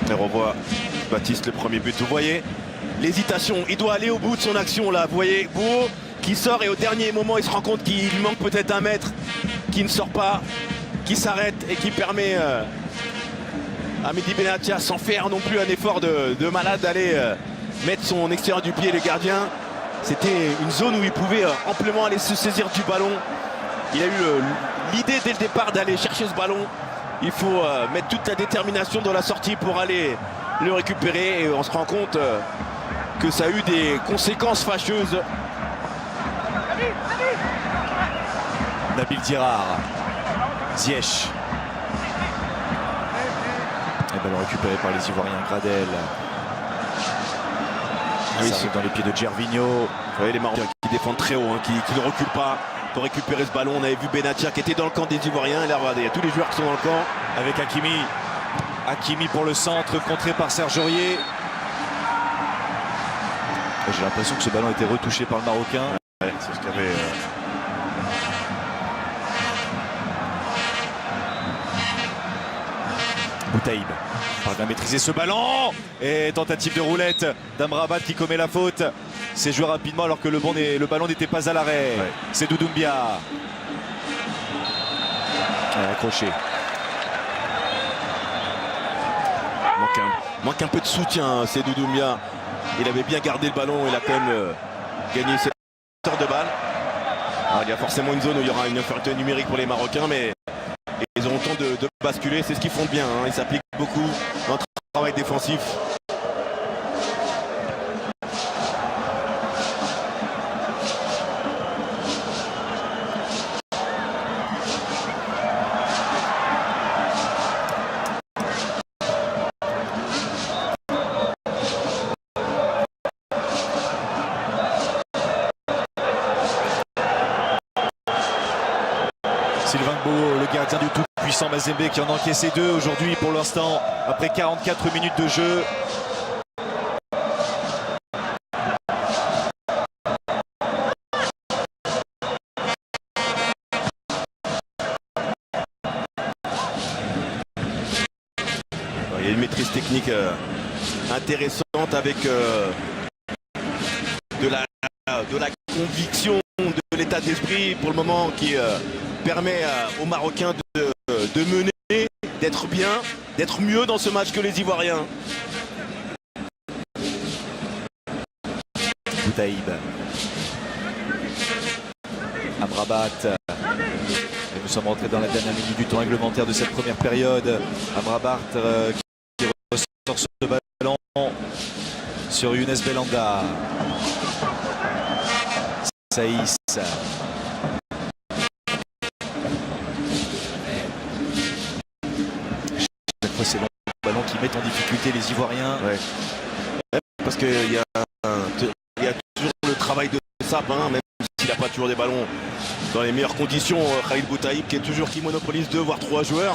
Et on revoit Baptiste le premier but. Vous voyez l'hésitation, il doit aller au bout de son action là. Vous voyez Bouho qui sort et au dernier moment il se rend compte qu'il lui manque peut-être un mètre, qui ne sort pas, qui s'arrête et qui permet à Mehdi Benatia, sans faire non plus un effort de malade, d'aller mettre son extérieur du pied. Le gardien, c'était une zone où il pouvait amplement aller se saisir du ballon. Il a eu l'idée dès le départ d'aller chercher ce ballon. Il faut mettre toute la détermination dans la sortie pour aller le récupérer. Et on se rend compte que ça a eu des conséquences fâcheuses. Nabil Dirar. Ziyech. Et ballon récupéré par les Ivoiriens. Gradel. oui, Ça arrive dans les pieds de Gervinho. Vous voyez les Marocains qui défendent très haut, hein, qui ne reculent pas pour récupérer ce ballon. On avait vu Benatia qui était dans le camp des Ivoiriens. Et là, regardez, il y a tous les joueurs qui sont dans le camp. Avec Hakimi. Hakimi pour le centre, contré par Serge Aurier. J'ai l'impression que ce ballon était retouché par le Marocain. Ouais, c'est ce qu'avait. Boutaïb parvient à maîtriser ce ballon. Et tentative de roulette d'Amrabat qui commet la faute. C'est joué rapidement alors que le ballon n'était pas à l'arrêt. Ouais. C'est Doumbia. Accroché. Manque un peu de soutien, c'est Doumbia. Il avait bien gardé le ballon, il a quand même gagné cette heure de balle. Alors, il y a forcément une zone où il y aura une infériorité numérique pour les Marocains, mais ils auront le temps de basculer. C'est ce qu'ils font de bien, hein. Ils s'appliquent beaucoup dans le travail défensif. Sylvain Gbo, le gardien du tout puissant Mazembe qui en a encaissé 2 aujourd'hui pour l'instant après 44 minutes de jeu. Il y a une maîtrise technique intéressante avec de la conviction, de l'état d'esprit pour le moment qui permet aux Marocains de mener, d'être bien, d'être mieux dans ce match que les Ivoiriens. Boutaïb. Amrabat. Et nous sommes rentrés dans la dernière minute du temps réglementaire de cette première période. Amrabat qui ressort ce ballon sur Younes Belhanda. Saïs. C'est le ballon qui met en difficulté les Ivoiriens. Ouais. Parce qu'il y a toujours le travail de Sap, hein, même s'il n'a pas toujours des ballons dans les meilleures conditions. Khalil Boutaïb qui monopolise 2 voire 3 joueurs,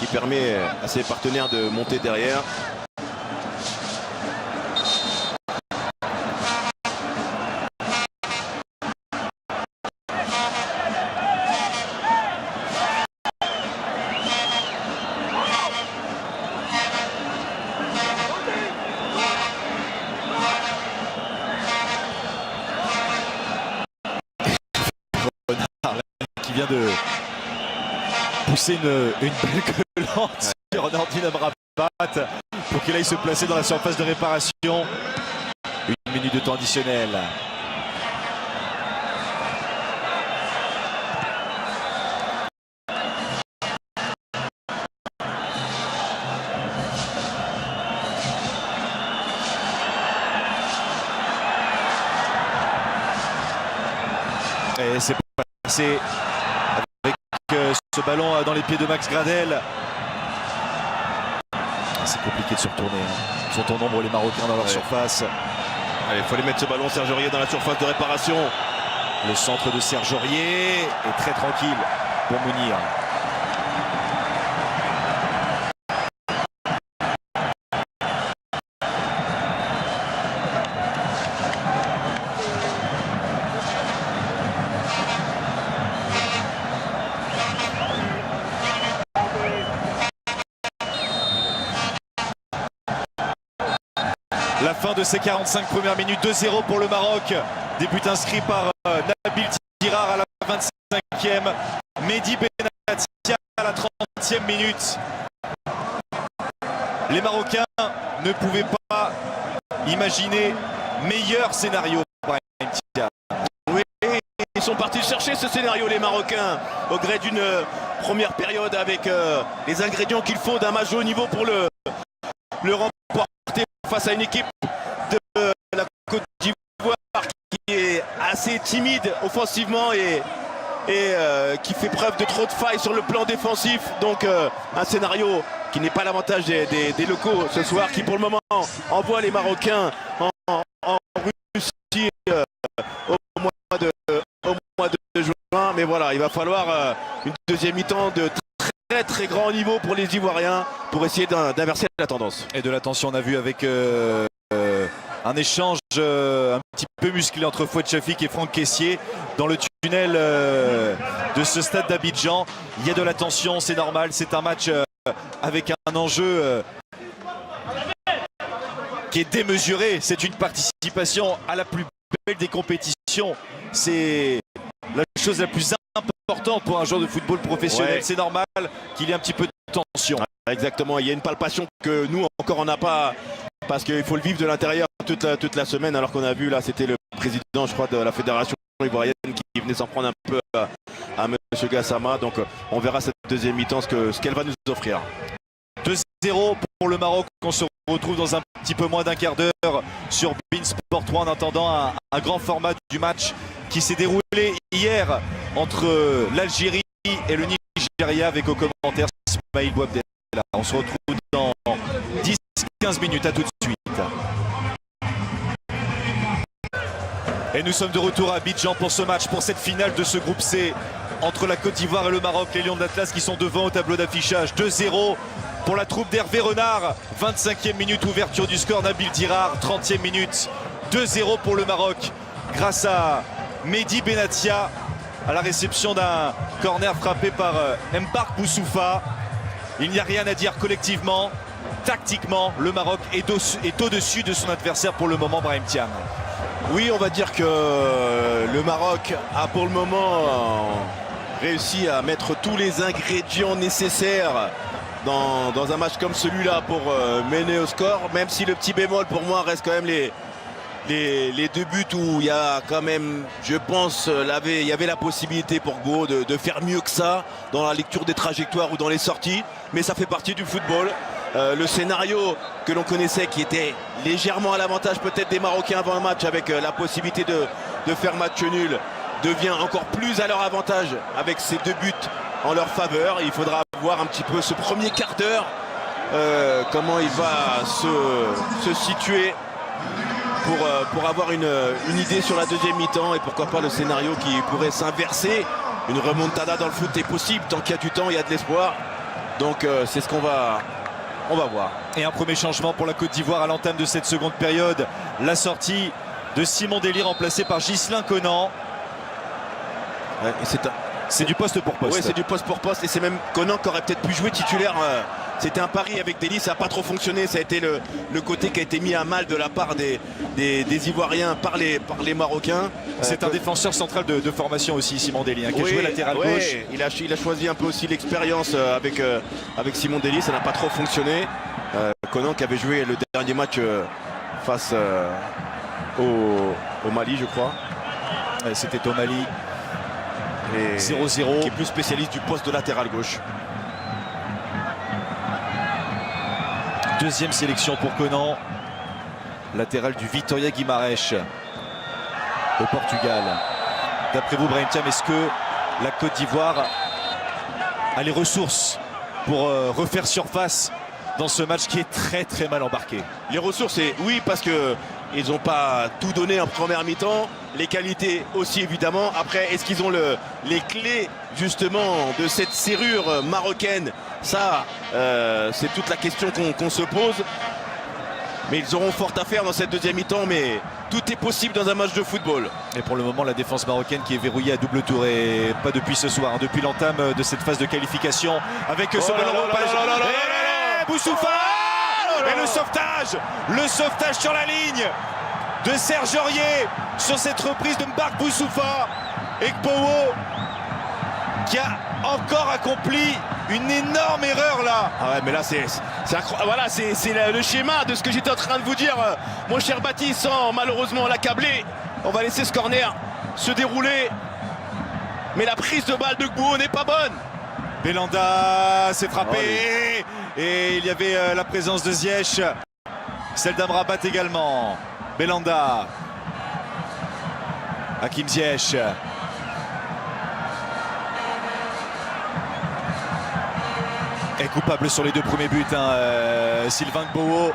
qui permet à ses partenaires de monter derrière. Qui vient de pousser une belle gueulante sur Nordine Amrabat pour qu'il aille se placer dans la surface de réparation. 1 minute de temps additionnel. Et c'est passé avec ce ballon dans les pieds de Max Gradel. C'est compliqué de se retourner. Ils sont en nombre les Marocains dans leur surface. Allez, il faut aller mettre ce ballon Serge Aurier dans la surface de réparation. Le centre de Serge Aurier est très tranquille pour Mounir. La fin de ces 45 premières minutes, 2-0 pour le Maroc. Des buts inscrits par Nabil Tirar à la 25e. Mehdi Benatia à la 30e minute. Les Marocains ne pouvaient pas imaginer meilleur scénario. Oui, ils sont partis chercher ce scénario, les Marocains, au gré d'une première période avec les ingrédients qu'il faut d'un match de haut niveau pour le remporter face à une équipe de la Côte d'Ivoire qui est assez timide offensivement et et qui fait preuve de trop de failles sur le plan défensif. Donc un scénario qui n'est pas l'avantage des locaux ce soir, qui pour le moment envoie les Marocains en Russie au mois de juin. Mais voilà, il va falloir une deuxième mi-temps de très grand niveau pour les Ivoiriens pour essayer d'inverser la tendance. Et de la tension, on a vu avec un échange un petit peu musclé entre Fouad Chafik et Franck Caissier dans le tunnel de ce stade d'Abidjan. Il y a de la tension, c'est normal, c'est un match avec un enjeu qui est démesuré. C'est une participation à la plus belle des compétitions. C'est la chose la plus importante pour un joueur de football professionnel. Ouais. C'est normal qu'il y ait un petit peu de tension. Exactement, il y a une palpation que nous encore on n'a pas, parce qu'il faut le vivre de l'intérieur toute la semaine, alors qu'on a vu là, c'était le président, je crois, de la fédération ivoirienne qui venait s'en prendre un peu à M. Gassama. Donc on verra cette deuxième mi-temps ce qu'elle va nous offrir. 2-0 pour le Maroc. On se retrouve dans un petit peu moins d'un quart d'heure sur beIN Sport 3 en attendant un grand format du match qui s'est déroulé hier entre l'Algérie et le Nigeria, avec au commentaire Ismaïl Bouabdella. On se retrouve dans 10-15 minutes, à tout de suite. Et nous sommes de retour à Abidjan pour ce match, pour cette finale de ce groupe C entre la Côte d'Ivoire et le Maroc. Les Lions de l'Atlas qui sont devant au tableau d'affichage. 2-0 pour la troupe d'Hervé Renard. 25e minute, ouverture du score, Nabil Dirar. 30e minute, 2-0 pour le Maroc grâce à Mehdi Benatia à la réception d'un corner frappé par Mbark Boussoufa. Il n'y a rien à dire collectivement. Tactiquement, le Maroc est au-dessus de son adversaire pour le moment, Brahim Thiam. Oui, on va dire que le Maroc a pour le moment réussi à mettre tous les ingrédients nécessaires dans un match comme celui-là pour mener au score, même si le petit bémol pour moi reste quand même les deux buts où il y a quand même, je pense, il y avait la possibilité pour Go de faire mieux que ça dans la lecture des trajectoires ou dans les sorties, mais ça fait partie du football. Le scénario que l'on connaissait, qui était légèrement à l'avantage peut-être des Marocains avant le match, avec la possibilité de faire match nul, devient encore plus à leur avantage avec ces deux buts en leur faveur. Il faudra voir un petit peu ce premier quart d'heure, comment il va se situer pour avoir une idée sur la deuxième mi-temps, et pourquoi pas le scénario qui pourrait s'inverser. Une remontada dans le foot est possible, tant qu'il y a du temps, il y a de l'espoir. Donc c'est ce qu'on va voir. Et un premier changement pour la Côte d'Ivoire à l'entame de cette seconde période. La sortie de Simon Dely remplacé par Ghislain Conan. Ouais, c'est du poste pour poste. Oui, c'est du poste pour poste, et c'est même Conan qui aurait peut-être pu jouer titulaire. C'était un pari avec Dely, ça n'a pas trop fonctionné. Ça a été le côté qui a été mis à mal de la part des Ivoiriens par les Marocains. C'est un défenseur central de formation aussi, Simon Dely, qui a joué latéral gauche. Il a choisi un peu aussi l'expérience avec Simon Dely, ça n'a pas trop fonctionné. Conan qui avait joué le dernier match face au Mali, je crois. C'était au Mali. 0-0. Qui est plus spécialiste du poste de latéral gauche. Deuxième sélection pour Conan, latéral du Vitória Guimarães au Portugal. D'après vous, Brahim Thiam, est-ce que la Côte d'Ivoire a les ressources pour refaire surface dans ce match qui est très mal embarqué? Les ressources, oui, parce que ils n'ont pas tout donné en première mi-temps. Les qualités aussi, évidemment. Après, est-ce qu'ils ont les clés justement de cette serrure marocaine? Ça, c'est toute la question qu'on se pose. Mais ils auront fort à faire dans cette deuxième mi-temps. Mais tout est possible dans un match de football. Et pour le moment, la défense marocaine qui est verrouillée à double tour, et pas depuis ce soir, depuis l'entame de cette phase de qualification, avec ce ballon Boussoufa et le sauvetage sur la ligne de Serge Aurier sur cette reprise de Mbark Boussoufa. Et Kpowo qui a encore accompli une énorme erreur là. Ah ouais, mais là c'est incroyable. Voilà, c'est le schéma de ce que j'étais en train de vous dire, mon cher Baptiste, sans malheureusement l'accabler. On va laisser ce corner se dérouler, mais la prise de balle de Kpowo n'est pas bonne. Belanda s'est frappé, et il y avait la présence de Ziyech, celle d'Amrabat également. Belanda, Hakim Ziyech, est coupable sur les 2 premiers buts, Sylvain Gbowô.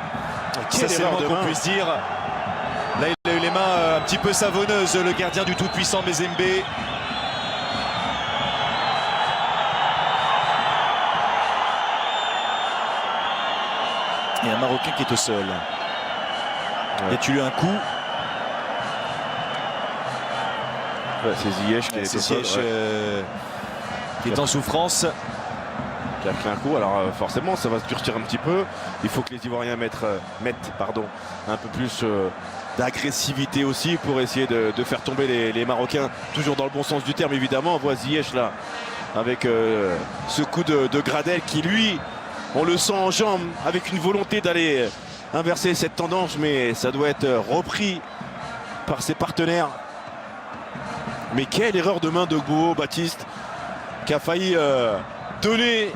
Ça c'est le moins qu'on puisse dire. Là il a eu les mains un petit peu savonneuses, le gardien du tout-puissant Mezembe. Et un Marocain qui est au sol. Ouais. Et tu lui as un coup. Ouais, c'est Ziyech qui est au sol, qui est en souffrance. Qui a pris un coup, alors forcément ça va se durcir un petit peu. Il faut que les Ivoiriens mettent un peu plus d'agressivité aussi pour essayer de faire tomber les Marocains, toujours dans le bon sens du terme évidemment. On voit Ziyech là avec ce coup de Gradel qui lui, on le sent en jambes, avec une volonté d'aller inverser cette tendance, mais ça doit être repris par ses partenaires. Mais quelle erreur de main de Gbowô, Baptiste, qui a failli donner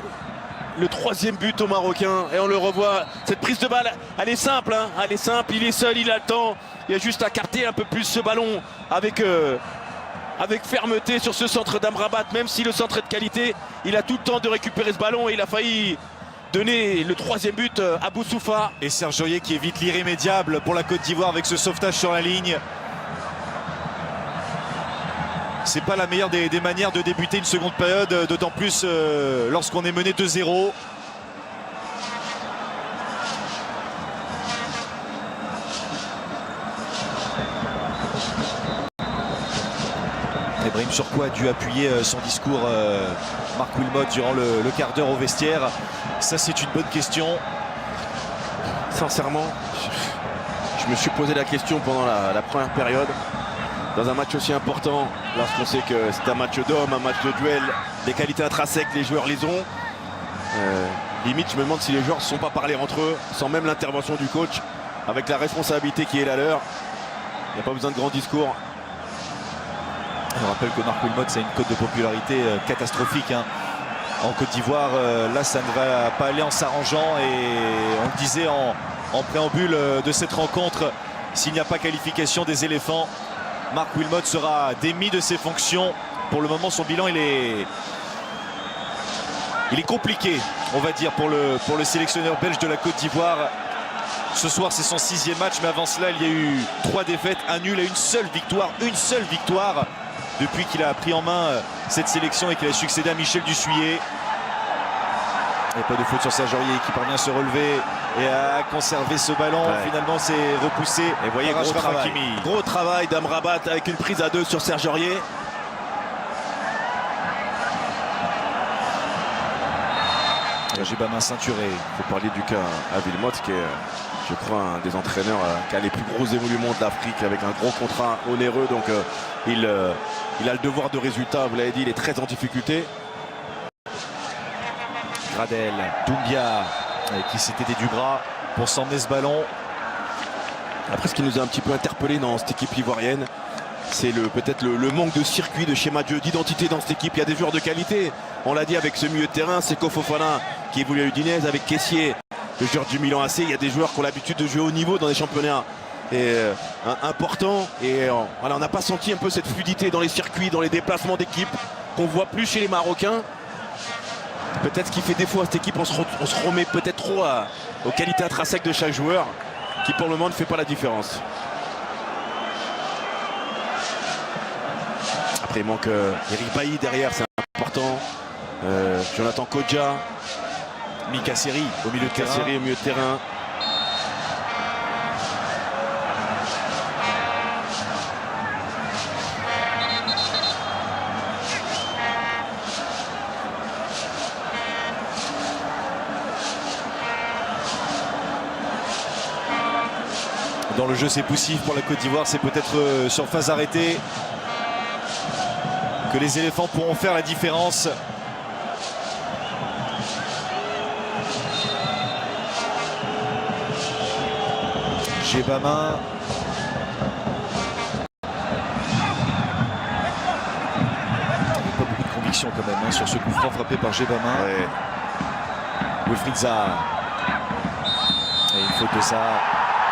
le 3e but aux Marocains. Et on le revoit, cette prise de balle, elle est simple, hein, elle est simple, il est seul, il a le temps. Il y a juste à capter un peu plus ce ballon avec fermeté sur ce centre d'Amrabat. Même si le centre est de qualité, il a tout le temps de récupérer ce ballon et il a failli donner le 3e but à Boussoufa. Et Serge Aurier qui évite l'irrémédiable pour la Côte d'Ivoire avec ce sauvetage sur la ligne. C'est pas la meilleure des manières de débuter une seconde période, d'autant plus lorsqu'on est mené 2-0. Brahim sur quoi a dû appuyer son discours Marc Wilmot durant le quart d'heure au vestiaire? Ça c'est une bonne question. Sincèrement, je me suis posé la question pendant la première période. Dans un match aussi important, lorsqu'on sait que c'est un match d'homme, un match de duel, les qualités intrinsèques, les joueurs les ont. Limite, je me demande si les joueurs ne se sont pas parlé entre eux, sans même l'intervention du coach, avec la responsabilité qui est la leur. Il n'y a pas besoin de grands discours. On rappelle que Marc Wilmot, c'est une cote de popularité catastrophique en Côte d'Ivoire. Là, ça ne va pas aller en s'arrangeant. Et on le disait en préambule de cette rencontre, s'il n'y a pas qualification des éléphants, Marc Wilmot sera démis de ses fonctions. Pour le moment, son bilan, il est compliqué, on va dire, pour le sélectionneur belge de la Côte d'Ivoire. Ce soir, c'est son 6e match, mais avant cela, il y a eu 3 défaites, un nul et une seule victoire depuis qu'il a pris en main cette sélection et qu'il a succédé à Michel Dussuyer. Il n'y a pas de faute sur Serge Aurier qui parvient à se relever et à conserver ce ballon. Ouais. Finalement, c'est repoussé. Et vous voyez, gros travail d'Amrabat avec une prise à 2 sur Serge Aurier. Djebama ceinturé. Il faut parler du cas à Wilmot, qui est, je crois, un des entraîneurs qui a les plus gros émoluments de l'Afrique, avec un gros contrat onéreux. Donc il a le devoir de résultat. Vous l'avez dit, il est très en difficulté. Gradel, Doumbia qui s'est aidé du bras pour s'emmener ce ballon. Après, ce qui nous a un petit peu interpellé dans cette équipe ivoirienne, c'est peut-être le manque de circuit, de schéma de jeu, d'identité dans cette équipe. Il y a des joueurs de qualité. On l'a dit avec ce milieu de terrain, Seko Fofana qui évolue à Udinese, avec Kessié, le joueur du Milan AC. Il y a des joueurs qui ont l'habitude de jouer au niveau dans les championnats importants. Et voilà, on n'a pas senti un peu cette fluidité dans les circuits, dans les déplacements d'équipe qu'on voit plus chez les Marocains. Peut-être ce qui fait défaut à cette équipe, on se remet peut-être trop aux qualités intrinsèques de chaque joueur, qui pour le moment ne fait pas la différence. Après, il manque Eric Bailly derrière, c'est important. Jonathan Kodja, Mika Seri au milieu de terrain. Dans le jeu, c'est poussif pour la Côte d'Ivoire. C'est peut-être sur phase arrêtée que les éléphants pourront faire la différence. Djebama. Pas beaucoup de conviction quand même sur ce coup franc frappé par Djebama. Ouais. Wilfried Zaha. Et une faute de Zaha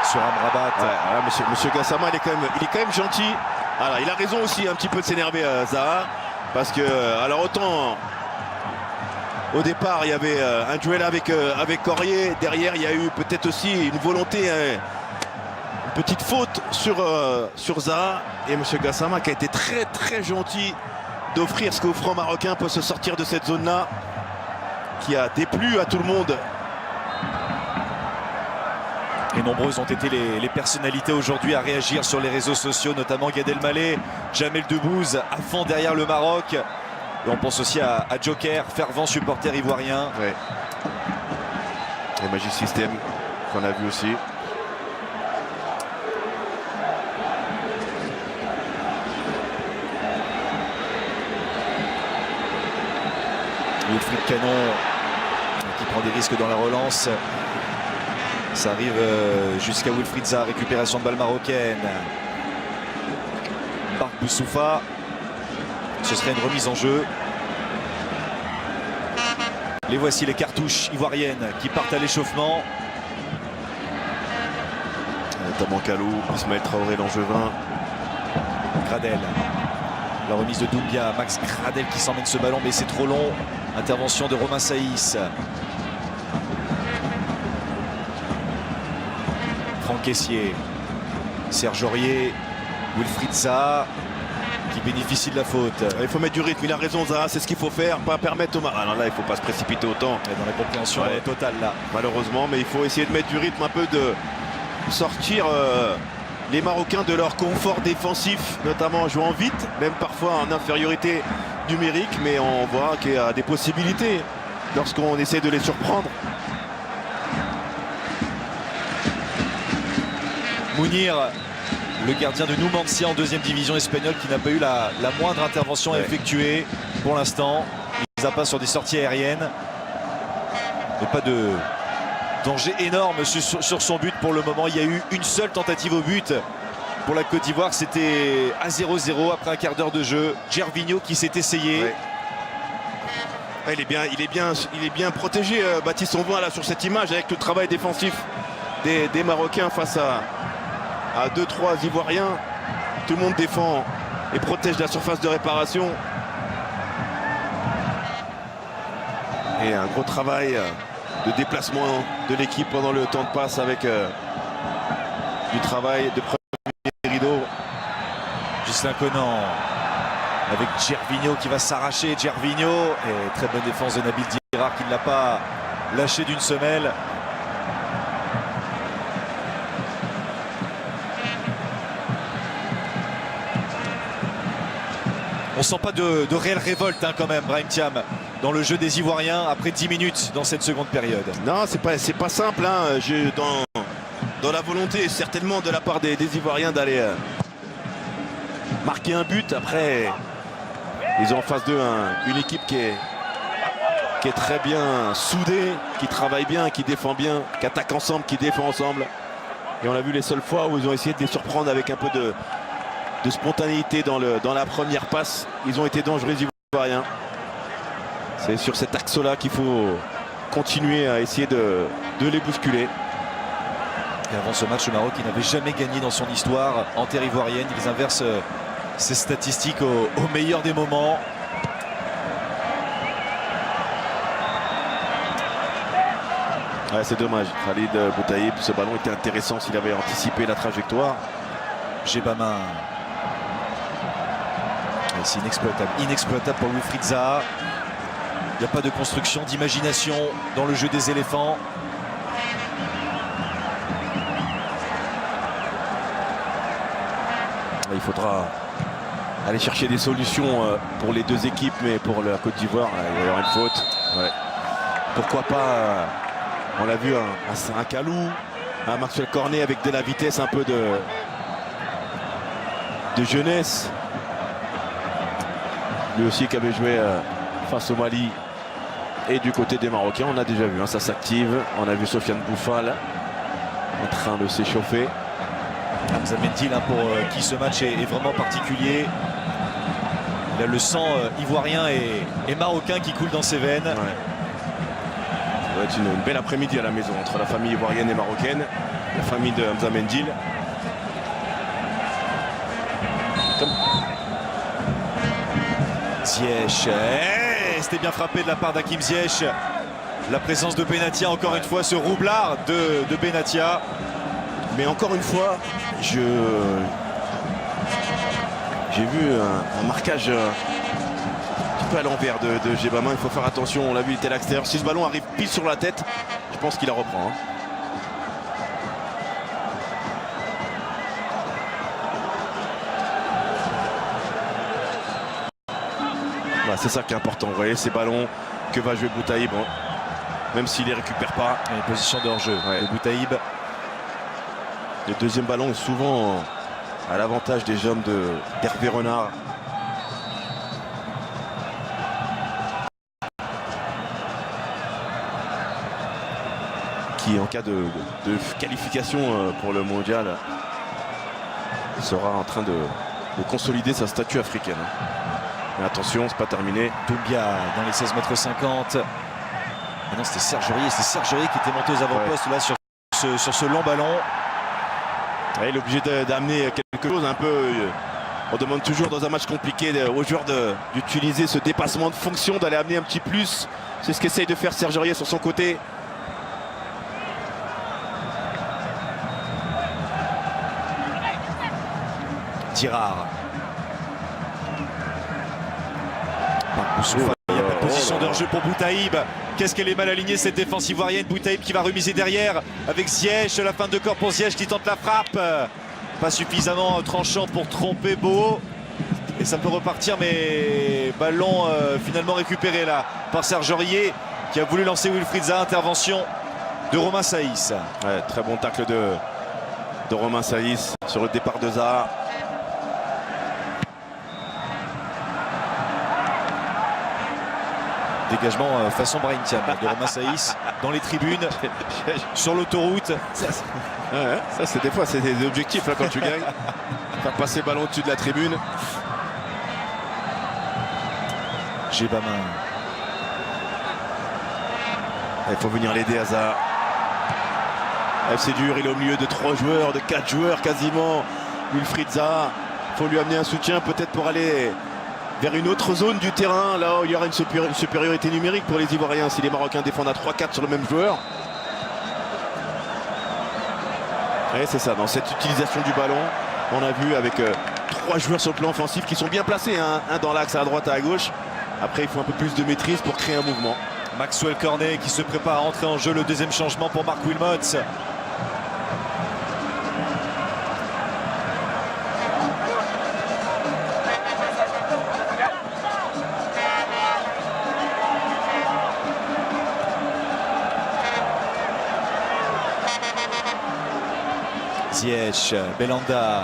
sur Amrabat. Ouais, monsieur Gassama, il est quand même gentil. Alors, il a raison aussi un petit peu de s'énerver Zaha, parce que alors autant Au départ, il y avait un duel avec Corrier. Derrière, il y a eu peut-être aussi une volonté, une petite faute sur Zaha. Et M. Gassama qui a été très très gentil d'offrir ce qu'au franc marocain peut se sortir de cette zone-là, qui a déplu à tout le monde. Et nombreuses ont été les personnalités aujourd'hui à réagir sur les réseaux sociaux, notamment Gad Elmaleh, Jamel Debbouze à fond derrière le Maroc. Et on pense aussi à Joker, fervent supporter ivoirien. Ouais. Et Magic System qu'on a vu aussi. Wilfried Canon qui prend des risques dans la relance. Ça arrive jusqu'à Wilfried Zaha, récupération de balle marocaine. Bark Boussoufa. Ce serait une remise en jeu. Les voici les cartouches ivoiriennes qui partent à l'échauffement. Notamment Kalou, Ismaël Traoré, l'Angevin. Gradel. La remise de Doumbia. Max Gradel qui s'emmène ce ballon, mais c'est trop long. Intervention de Romain Saïs. Franck Caissier. Serge Aurier. Wilfried Zaha qui bénéficie de la faute. Il faut mettre du rythme, il a raison Zaha, c'est ce qu'il faut faire, pas permettre au Maroc. Alors là, il ne faut pas se précipiter autant. Dans la compréhension totale là. Malheureusement, mais il faut essayer de mettre du rythme, un peu de sortir les Marocains de leur confort défensif, notamment en jouant vite, même parfois en infériorité numérique, mais on voit qu'il y a des possibilités lorsqu'on essaie de les surprendre. Mounir, le gardien de Numancia en deuxième division espagnole, qui n'a pas eu la moindre intervention à effectuer pour l'instant. Il n'a pas sur des sorties aériennes. Mais pas de danger énorme sur son but pour le moment. Il y a eu une seule tentative au but pour la Côte d'Ivoire. C'était à 0-0 après un quart d'heure de jeu. Gervinho qui s'est essayé. Ouais. Il est bien protégé, Baptiste. On voit là sur cette image avec le travail défensif des Marocains face à 2-3 Ivoiriens. Tout le monde défend et protège la surface de réparation. Et un gros travail de déplacement de l'équipe pendant le temps de passe avec du travail de premier rideau. Ghislain Conan avec Gervinho qui va s'arracher. Gervinho, et très bonne défense de Nabil Dirar qui ne l'a pas lâché d'une semelle. On sent pas de réelle révolte quand même, Brahim Thiam, dans le jeu des Ivoiriens après 10 minutes dans cette seconde période. Non, c'est pas simple. Hein. Dans la volonté certainement de la part des Ivoiriens d'aller marquer un but. Après, ils ont en face d'eux une équipe qui est très bien soudée, qui travaille bien, qui défend bien, qui attaque ensemble, qui défend ensemble. Et on a vu les seules fois où ils ont essayé de les surprendre avec un peu de spontanéité dans la première passe. Ils ont été dangereux, les Ivoiriens. C'est sur cet axe-là qu'il faut continuer à essayer de les bousculer. Et avant ce match, le Maroc n'avait jamais gagné dans son histoire en terre ivoirienne. Ils inversent ces statistiques au meilleur des moments. Ouais, c'est dommage. Khalid Boutaïb, ce ballon était intéressant s'il avait anticipé la trajectoire. Gebama. C'est inexploitable pour Wilfried Zaha. Il n'y a pas de construction, d'imagination dans le jeu des éléphants. Il faudra aller chercher des solutions pour les deux équipes, mais pour la Côte d'Ivoire, il va y avoir une faute. Ouais. Pourquoi pas, on l'a vu, un Kalou, un Maxwell Cornet avec de la vitesse, un peu de jeunesse. Lui aussi qui avait joué face au Mali et du côté des Marocains. On a déjà vu, ça s'active. On a vu Sofiane Bouffal en train de s'échauffer. Hamza Mendil, pour qui ce match est vraiment particulier. Il a le sang ivoirien et marocain qui coule dans ses veines. Ouais. Ça va être une belle après-midi à la maison entre la famille ivoirienne et marocaine, la famille de Hamza Mendil. Ziyech, resté bien frappé de la part d'Hakim Ziyech. La présence de Benatia, encore une fois, ce roublard de Benatia. Mais encore une fois, j'ai vu un marquage un petit peu à l'envers de Djebama. Il faut faire attention, on l'a vu, il était à l'extérieur. Si ce ballon arrive pile sur la tête, je pense qu'il la reprend. Hein. Voilà, c'est ça qui est important, vous voyez, ces ballons que va jouer Boutaïb, hein. Même s'il les récupère pas. Une position de hors-jeu de Boutaïb. Le deuxième ballon est souvent à l'avantage des hommes d'Hervé Renard. Qui, en cas de qualification pour le mondial, sera en train de consolider sa statue africaine. Mais attention, c'est pas terminé. Doumbia dans les 16,50 m. Ah non, c'était Serge Aurier. C'est Serge Aurier qui était monté aux avant-postes là sur ce long ballon. Ouais, il est obligé d'amener quelque chose un peu. On demande toujours dans un match compliqué aux joueurs d'utiliser ce dépassement de fonction, d'aller amener un petit plus. C'est ce qu'essaye de faire Serge Aurier sur son côté. Tirard. Il y a pas de position de hors-jeu pour Boutaïb. Qu'est-ce qu'elle est mal alignée cette défense ivoirienne. Boutaïb qui va remiser derrière avec Ziyech. La fin de corps pour Ziyech qui tente la frappe. Pas suffisamment tranchant pour tromper Beau. Et ça peut repartir, mais ballon finalement récupéré là par Serge Aurier qui a voulu lancer Wilfried Zaha. Intervention de Romain Saïs. Ouais, très bon tacle de Romain Saïs sur le départ de Zaha. Dégagement façon Brahim Thiam de Romain Saïs dans les tribunes, sur l'autoroute. Ouais, ça c'est des fois c'est des objectifs là, quand tu gagnes. Faire passer le ballon au-dessus de la tribune. Djebama. Il faut venir l'aider à Zaha. C'est dur, il est au milieu de 3 joueurs, de 4 joueurs quasiment. Wilfried Zaha, il faut lui amener un soutien peut-être pour aller vers une autre zone du terrain, là où il y aura une supériorité numérique pour les Ivoiriens si les Marocains défendent à 3-4 sur le même joueur. Et c'est ça, dans cette utilisation du ballon, on a vu avec 3 joueurs sur le plan offensif qui sont bien placés, hein, un dans l'axe à droite et à gauche. Après, il faut un peu plus de maîtrise pour créer un mouvement. Maxwell Cornet qui se prépare à entrer en jeu, le deuxième changement pour Marc Wilmots. Ziyech, Belanda.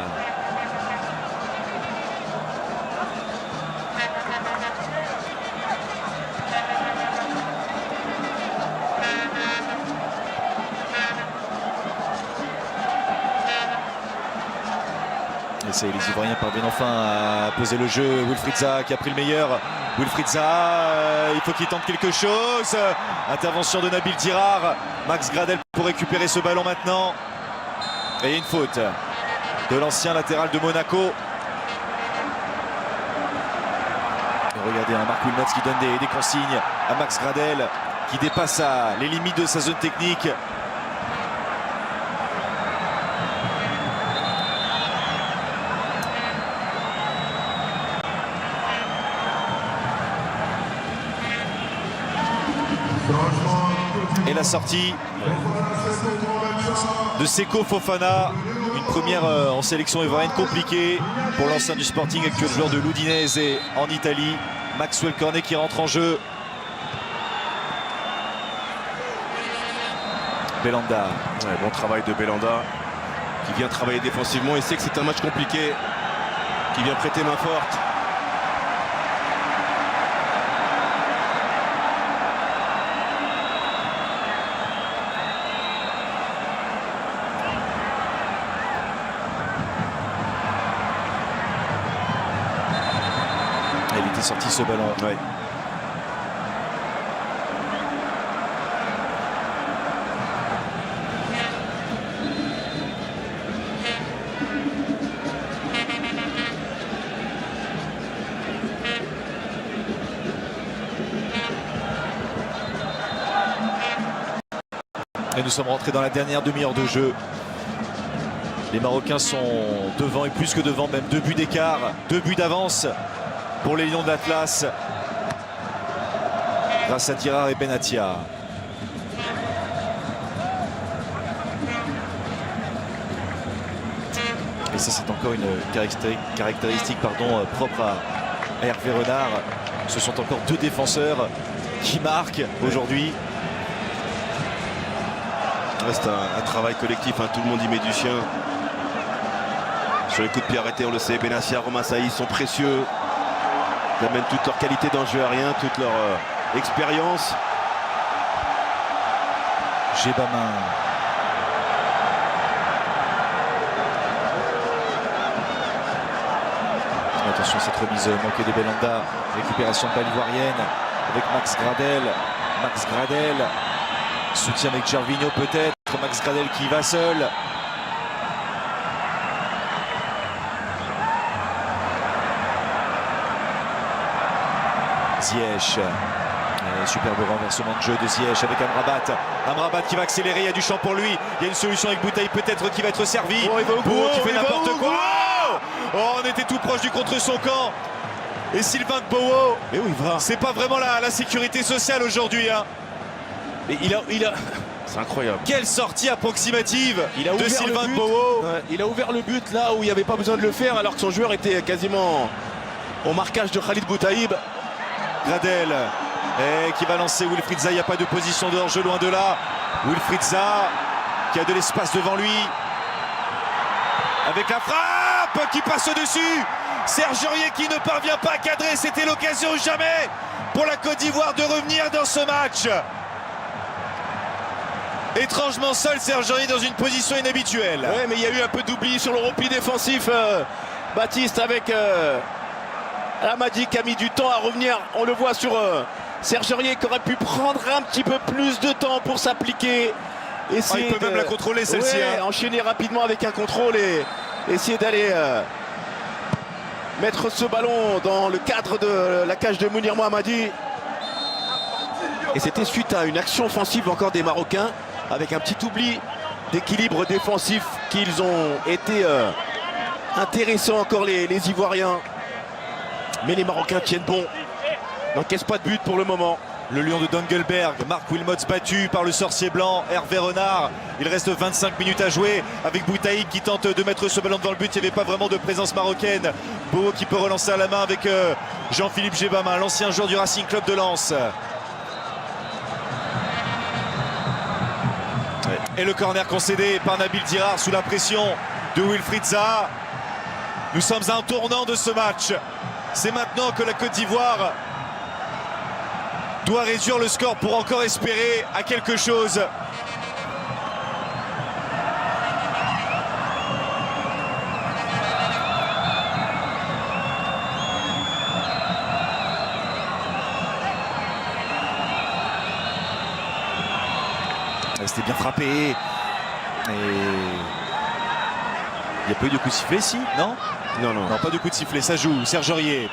Et les Ivoiriens parviennent enfin à poser le jeu. Wilfried Zaha qui a pris le meilleur. Wilfried Zaha, il faut qu'il tente quelque chose. Intervention de Nabil Tirard. Max Gradel pour récupérer ce ballon maintenant. Et une faute de l'ancien latéral de Monaco. Et regardez un Marc Wilmots qui donne des consignes à Max Gradel qui dépasse les limites de sa zone technique. Et la sortie de Seko Fofana, une première en sélection ivoirienne compliquée pour l'ancien du Sporting, actuel joueur de l'Udinese en Italie. Maxwell Cornet qui rentre en jeu. Belanda. Ouais, bon travail de Belanda qui vient travailler défensivement. Il sait que c'est un match compliqué, qui vient prêter main forte. Il était sorti ce ballon. Ouais. Et nous sommes rentrés dans la dernière demi-heure de jeu. Les Marocains sont devant et plus que devant, même 2 buts d'écart, 2 buts d'avance pour les Lions de l'Atlas. Grâce à Dirar et Benatia. Et ça, c'est encore une caractéristique propre à Hervé Renard. Ce sont encore 2 défenseurs qui marquent aujourd'hui. C'est un travail collectif, hein. Tout le monde y met du sien. Sur les coups de pied arrêtés, on le sait, Benassia, Romain Saïs sont précieux. Ils amènent toute leur qualité dans le jeu aérien, toute leur expérience. Djebamin. Attention à cette remise manquée des Belhanda. Récupération de balle ivoirienne avec Max Gradel. Max Gradel. Soutien avec Gervinho peut-être. Max Gradel qui y va seul. Ziyech. Superbe renversement de jeu de Ziyech avec Amrabat. Amrabat qui va accélérer, il y a du champ pour lui. Il y a une solution avec Boutaï peut-être qui va être servi. Bouho qui fait n'importe quoi. Oh, on était tout proche du contre son camp. Et Sylvain Gbowo, mais oui, va. C'est pas vraiment la sécurité sociale aujourd'hui. Hein. Mais il a... C'est incroyable. Quelle sortie approximative de Sylvain Gbowo. Ouais, il a ouvert le but là où il n'y avait pas besoin de le faire alors que son joueur était quasiment au marquage de Khalid Boutaïb. Gradel qui va lancer Wilfried Zaha. Il n'y a pas de position de hors-jeu, loin de là. Wilfried Zaha qui a de l'espace devant lui. Avec la frappe qui passe au-dessus. Serge Aurier qui ne parvient pas à cadrer. C'était l'occasion ou jamais pour la Côte d'Ivoire de revenir dans ce match. Étrangement seul Serge Aurier dans une position inhabituelle. Ouais, mais il y a eu un peu d'oubli sur le repli défensif. Baptiste avec Amadi qui a mis du temps à revenir. On le voit sur Serge Aurier qui aurait pu prendre un petit peu plus de temps pour s'appliquer. Il peut même la contrôler celle-ci. Ouais, enchaîner rapidement avec un contrôle et essayer d'aller mettre ce ballon dans le cadre de la cage de Mounir Mohammadi. Et c'était suite à une action offensive encore des Marocains avec un petit oubli d'équilibre défensif qu'ils ont été intéressants encore les Ivoiriens. Mais les Marocains tiennent bon. N'encaissent pas de but pour le moment. Le Lion de Dongelberg, Marc Wilmots battu par le sorcier blanc, Hervé Renard. Il reste 25 minutes à jouer avec Boutaï qui tente de mettre ce ballon devant le but. Il n'y avait pas vraiment de présence marocaine. Bouho qui peut relancer à la main avec Jean-Philippe Djebamin, l'ancien joueur du Racing Club de Lens. Et le corner concédé par Nabil Dirar sous la pression de Wilfried Zaha. Nous sommes à un tournant de ce match. C'est maintenant que la Côte d'Ivoire doit réduire le score pour encore espérer à quelque chose. C'était bien frappé. Et il n'y a pas eu de coup de sifflet ici, non? Non, pas de coup de sifflet, ça joue. Serge Aurier.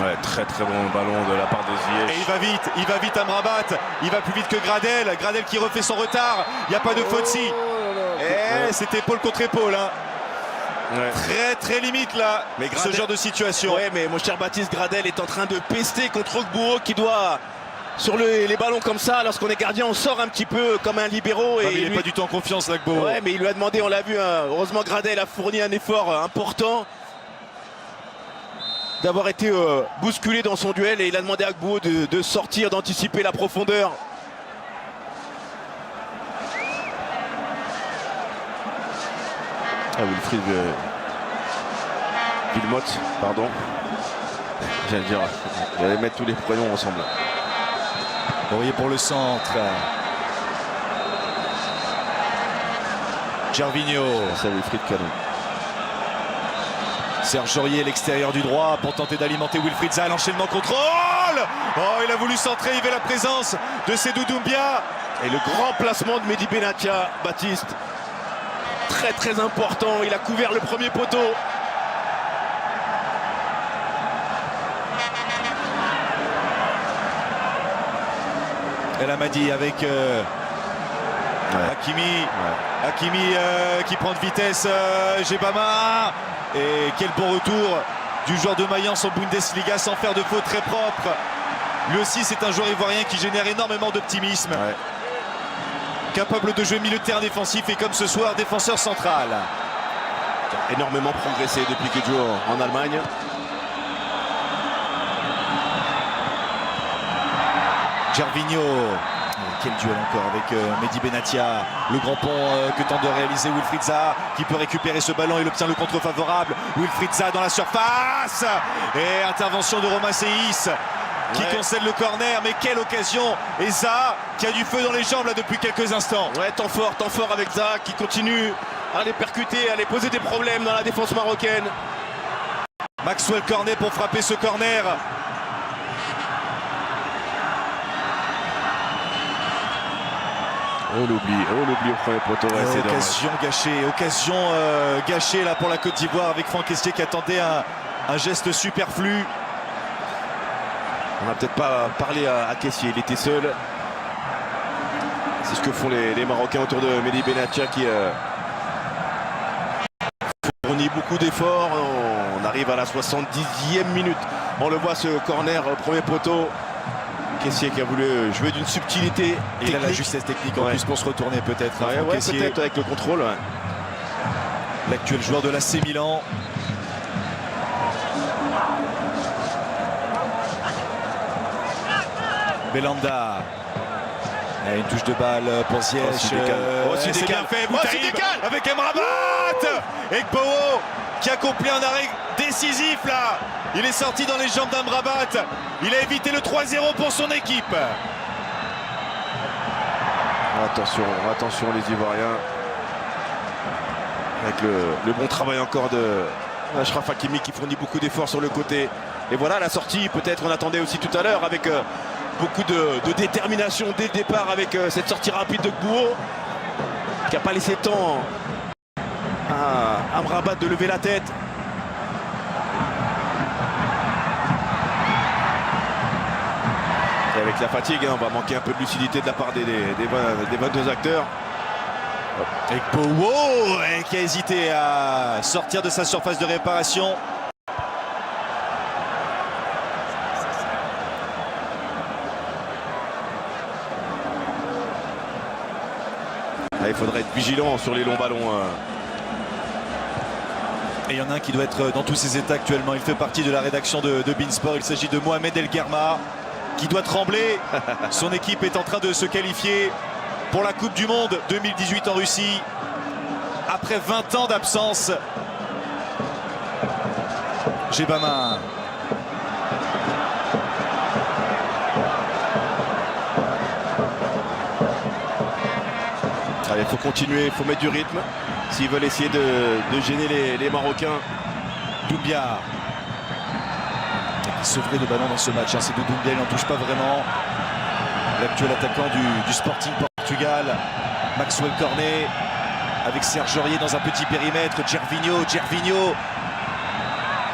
Ouais, très bon ballon de la part de Ziyech. Et il va vite Amrabat. Il va plus vite que Gradel. Gradel qui refait son retard. Il n'y a pas de faute si. Et c'est épaule contre épaule. Hein. Ouais. Très limite là, mais Gradel, ce genre de situation. Ouais, mais mon cher Baptiste, Gradel est en train de pester contre Gbowo qui doit, sur les ballons comme ça, lorsqu'on est gardien, on sort un petit peu comme un libéraux. Et il n'est pas du tout en confiance là, Gbowo. Ouais, mais il lui a demandé, on l'a vu, hein, heureusement Gradel a fourni un effort important d'avoir été bousculé dans son duel et il a demandé à Gbowo de sortir, d'anticiper la profondeur. Ah, Wilfried Wilmots, pardon. J'allais dire, il allait mettre tous les prénoms ensemble. Aurier pour le centre. Gervinho. C'est Wilfried Canon. Serge Aurier, l'extérieur du droit pour tenter d'alimenter Wilfried Zaha. L'enchaînement contrôle. Oh, il a voulu centrer, il y avait la présence de Seydou Doumbia. Et le grand placement de Mehdi Benatia, Baptiste. Très important, il a couvert le premier poteau. El Amadi avec Hakimi. Hakimi qui prend de vitesse. Gebama. Et quel bon retour du joueur de Mayence en Bundesliga sans faire de faute, très propre. Lui aussi, c'est un joueur ivoirien qui génère énormément d'optimisme. Capable de jouer milieu de terrain défensif et comme ce soir, défenseur central. Énormément progressé depuis qu'il joue en Allemagne. Gervinho. Quel duel encore avec Mehdi Benatia. Le grand pont que tente de réaliser Wilfried Zaha qui peut récupérer ce ballon. Il obtient le contre favorable. Wilfried Zaha dans la surface. Et intervention de Romain Seis qui concède le corner. Mais quelle occasion. Et Zaha qui a du feu dans les jambes là depuis quelques instants. Ouais, temps fort avec Zaha qui continue à les percuter, à les poser des problèmes dans la défense marocaine. Maxwell Cornet pour frapper ce corner. On l'oublie au premier poteau. Ouais, c'est occasion gâchée là pour la Côte d'Ivoire avec Franck Estier qui attendait un geste superflu. On n'a peut-être pas parlé à Kessié, il était seul. C'est ce que font les Marocains autour de Mehdi Benatia qui fournit beaucoup d'efforts. On arrive à la 70e minute. On le voit, ce corner au premier poteau. Kessié qui a voulu jouer d'une subtilité. Et il a la justesse technique en plus pour se retourner peut-être. Peut-être avec le contrôle. L'actuel joueur de l'AC Milan. Belanda. Et une touche de balle pour Ziyech. C'est bien fait. Boutaïb avec Amrabat. Et Gbowo qui accomplit un arrêt décisif là. Il est sorti dans les jambes d'Amrabat. Il a évité le 3-0 pour son équipe. Attention les Ivoiriens. Avec le bon travail encore de Achraf Hakimi qui fournit beaucoup d'efforts sur le côté. Et voilà la sortie, peut-être on attendait aussi tout à l'heure avec beaucoup de détermination dès le départ avec cette sortie rapide de Gbowo qui n'a pas laissé le temps à Amrabat de lever la tête. Et avec la fatigue, on va manquer un peu de lucidité de la part des 22 acteurs. Et Gbowo qui a hésité à sortir de sa surface de réparation. Il faudrait être vigilant sur les longs ballons. Et il y en a un qui doit être dans tous ses états actuellement. Il fait partie de la rédaction de Beansport. Il s'agit de Mohamed El Gherma qui doit trembler. Son équipe est en train de se qualifier pour la Coupe du Monde 2018 en Russie. Après 20 ans d'absence. Gebama. Allez, il faut continuer, il faut mettre du rythme s'ils veulent essayer de gêner les Marocains. Doumbia. Il sauverait de ballon dans ce match. C'est de Doumbia, il n'en touche pas vraiment. L'actuel attaquant du Sporting Portugal. Maxwell Cornet avec Serge Aurier dans un petit périmètre. Gervinho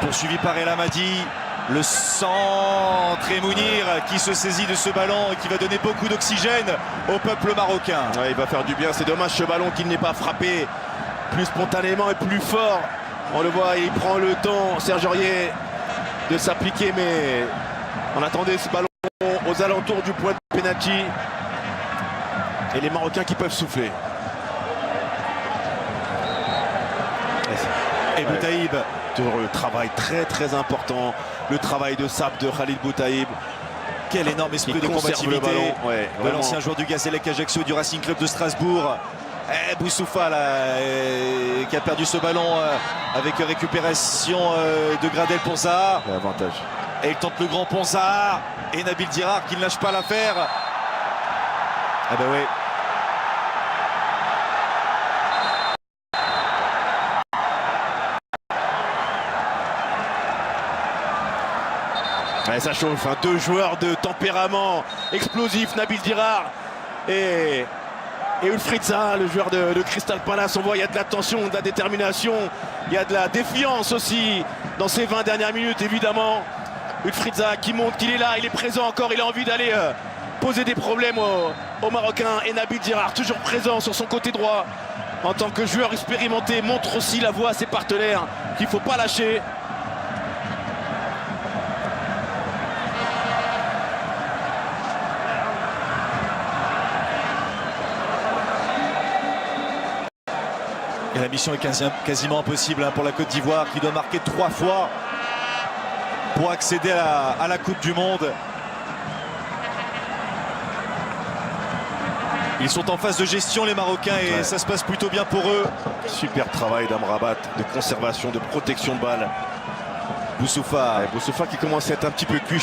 poursuivi par El Amadi. Le centre et Mounir qui se saisit de ce ballon et qui va donner beaucoup d'oxygène au peuple marocain. Ouais, il va faire du bien. C'est dommage ce ballon qu'il n'ait pas frappé plus spontanément et plus fort. On le voit, il prend le temps, Serge Aurier, de s'appliquer, mais on attendait ce ballon aux alentours du point de penalty. Et les Marocains qui peuvent souffler. Et Boutaïb. Le travail très important. Le travail de sape de Khalid Boutaïb. Quel énorme esprit de combativité de l'ancien joueur du Gazélec Ajaccio du Racing Club de Strasbourg. Boussoufa là, qui a perdu ce ballon avec récupération de Gradel pour Zaha. Avantage. Et il tente le grand pont Zaha. Et Nabil Dirar qui ne lâche pas l'affaire. Ah ben oui. Ouais, ça chauffe, hein. Deux joueurs de tempérament explosif, Nabil Dirar et Wilfried Zaha, le joueur de Crystal Palace. On voit, il y a de la tension, de la détermination, il y a de la défiance aussi dans ces 20 dernières minutes, évidemment. Wilfried Zaha qui montre qu'il est là, il est présent encore, il a envie d'aller poser des problèmes aux Marocains. Et Nabil Girard, toujours présent sur son côté droit, en tant que joueur expérimenté, montre aussi la voie à ses partenaires qu'il ne faut pas lâcher. Et la mission est quasiment impossible pour la Côte d'Ivoire qui doit marquer 3 fois pour accéder à la Coupe du Monde. Ils sont en phase de gestion les Marocains et ça se passe plutôt bien pour eux. Super travail d'Amrabat, de conservation, de protection de balle. Boussoufa. Boussoufa qui commence à être un petit peu cuit.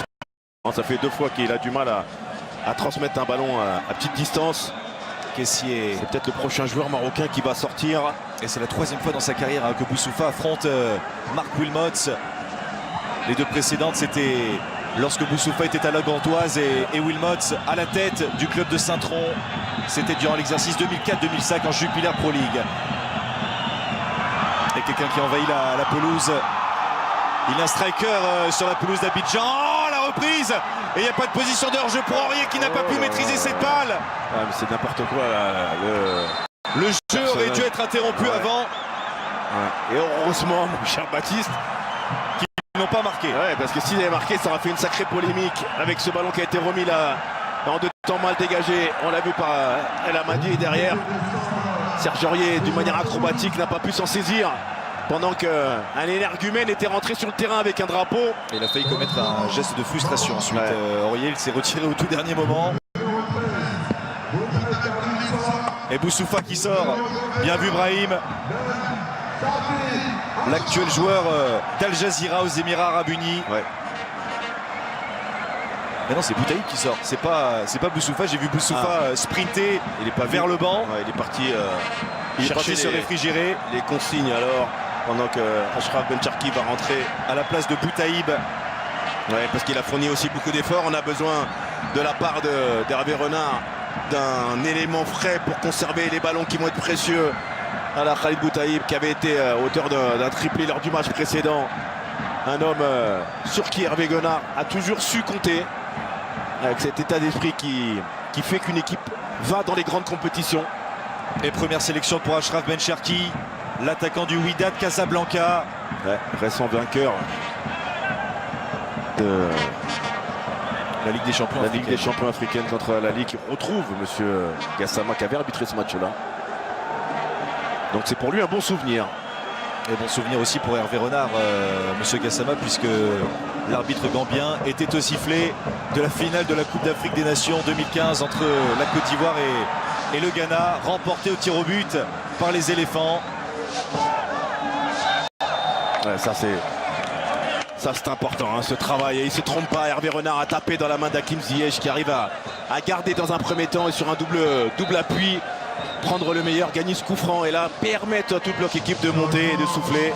Ça fait 2 fois qu'il a du mal à transmettre un ballon à petite distance. Kessié. C'est peut-être le prochain joueur marocain qui va sortir. Et c'est la 3e fois dans sa carrière que Boussoufa affronte Marc Wilmots. Les 2 précédentes, c'était lorsque Boussoufa était à la Gantoise et Wilmots à la tête du club de Saint-Tron. C'était durant l'exercice 2004-2005 en Jupiler Pro League. Et quelqu'un qui envahit la pelouse. Il y a un striker sur la pelouse d'Abidjan. Oh, la reprise! Et il n'y a pas de position de hors-jeu pour Aurier qui n'a pas pu maîtriser cette balle. Ah, mais c'est n'importe quoi là. Le jeu aurait dû être interrompu avant. Et heureusement, mon cher Baptiste, qu'ils n'ont pas marqué. Ouais, parce que s'il avait marqué, ça aurait fait une sacrée polémique avec ce ballon qui a été remis là en 2 temps mal dégagé. On l'a vu par El Amadi derrière. Serge Aurier, d'une manière acrobatique, n'a pas pu s'en saisir. Pendant qu'un énergumène était rentré sur le terrain avec un drapeau. Et il a failli commettre un geste de frustration ensuite. Aurier, il s'est retiré au tout dernier moment. Et Boussoufa qui sort. Bien vu Brahim. L'actuel joueur d'Al Jazeera aux Émirats Arabes Unis. Mais non, c'est Boutaïb qui sort. C'est pas Boussoufa. J'ai vu Boussoufa sprinter vers le banc. Il est parti chercher se réfrigérer. Les consignes alors. Pendant que Achraf Ben Cherki va rentrer à la place de Boutaïb. Parce qu'il a fourni aussi beaucoup d'efforts. On a besoin de la part d'Hervé Renard d'un élément frais pour conserver les ballons qui vont être précieux à la Khalid Boutaïb, qui avait été auteur d'un triplé lors du match précédent. Un homme sur qui Hervé Renard a toujours su compter, avec cet état d'esprit qui fait qu'une équipe va dans les grandes compétitions. Et première sélection pour Achraf Ben Cherki, l'attaquant du Wydad Casablanca. Récent vainqueur de la Ligue des Champions africaine. Ligue des Champions africaine contre la Ligue. On retrouve monsieur Gassama qui avait arbitré ce match-là. Donc c'est pour lui un bon souvenir. Et bon souvenir aussi pour Hervé Renard, monsieur Gassama, puisque l'arbitre gambien était au sifflet de la finale de la Coupe d'Afrique des Nations 2015 entre la Côte d'Ivoire et le Ghana, remporté au tir au but par les éléphants. Ça c'est important, ce travail, et il ne se trompe pas. Hervé Renard a tapé dans la main d'Hakim Ziyech qui arrive à garder dans un premier temps et sur un double appui, prendre le meilleur, gagner ce coup franc et là permettre à toute l'autre équipe de monter et de souffler.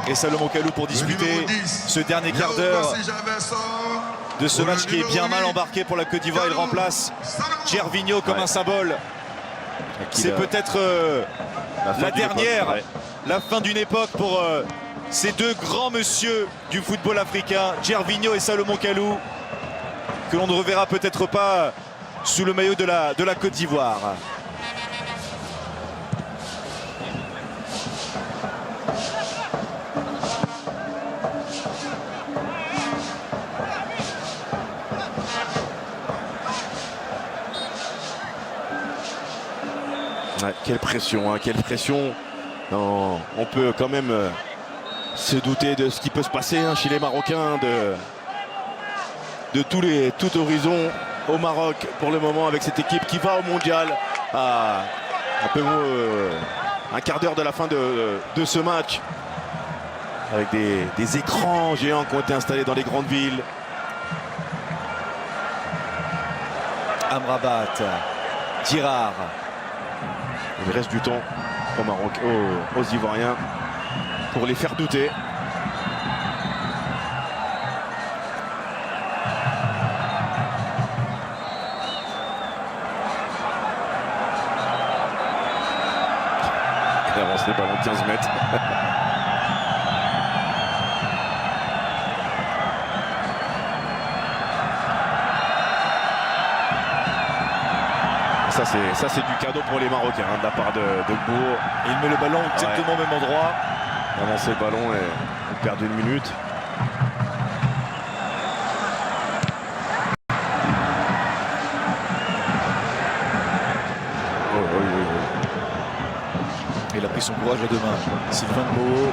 Et Salomon Kalou pour disputer ce dernier quart d'heure de ce match qui est bien mal embarqué pour la Côte d'Ivoire. Il remplace Gervinho comme un symbole. C'est peut-être la dernière, la fin d'une époque pour ces 2 grands messieurs du football africain, Gervinho et Salomon Kalou, que l'on ne reverra peut-être pas sous le maillot de la Côte d'Ivoire. Quelle pression, quelle pression. Non, on peut quand même se douter de ce qui peut se passer chez les Marocains, de tout horizon au Maroc pour le moment, avec cette équipe qui va au mondial à un quart d'heure de la fin de ce match, avec des écrans géants qui ont été installés dans les grandes villes. Amrabat, Girard. Il reste du temps au Maroc, aux Ivoiriens, pour les faire douter. Il avance les ballons de 15 mètres. Ça c'est du cadeau pour les Marocains hein, de la part de Bourg. Il met le ballon exactement au même endroit. Avancer le ballon et on perd 1 minute. Il a pris son courage à deux mains. Sylvain Gbo.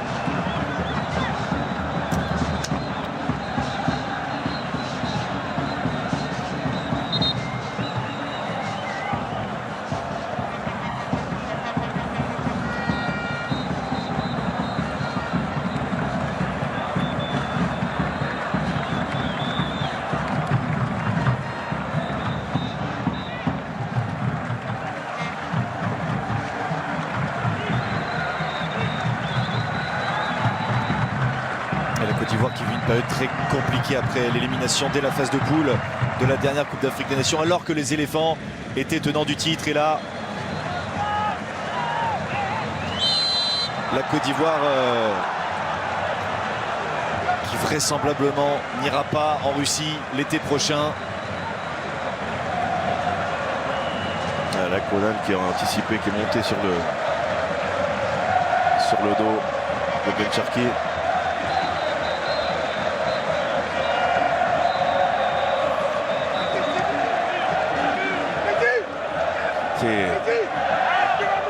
D'Ivoire qui vit une période très compliquée après l'élimination dès la phase de poule de la dernière Coupe d'Afrique des Nations, alors que les éléphants étaient tenants du titre. Et là, la Côte d'Ivoire qui vraisemblablement n'ira pas en Russie l'été prochain. La Conan qui a anticipé, qui est monté sur le dos de Ben Cherki.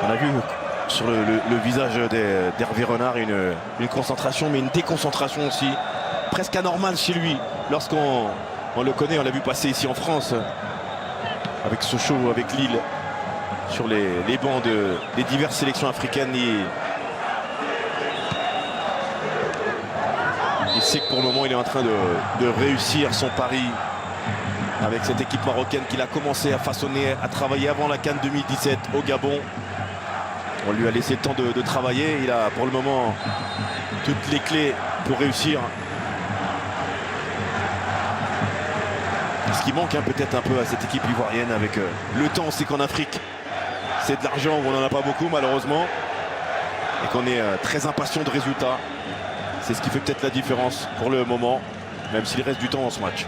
On a vu sur le visage d'Hervé Renard une concentration, mais une déconcentration aussi, presque anormale chez lui. Lorsqu'on le connaît, on l'a vu passer ici en France, avec Sochaux, avec Lille, sur les bancs des diverses sélections africaines. Il sait que pour le moment, il est en train de réussir son pari avec cette équipe marocaine qu'il a commencé à façonner, à travailler avant la CAN 2017 au Gabon. On lui a laissé le temps de travailler. Il a pour le moment toutes les clés pour réussir. Ce qui manque peut-être un peu à cette équipe ivoirienne avec le temps, c'est qu'en Afrique, c'est de l'argent où on n'en a pas beaucoup malheureusement. Et qu'on est très impatient de résultats. C'est ce qui fait peut-être la différence pour le moment, même s'il reste du temps dans ce match.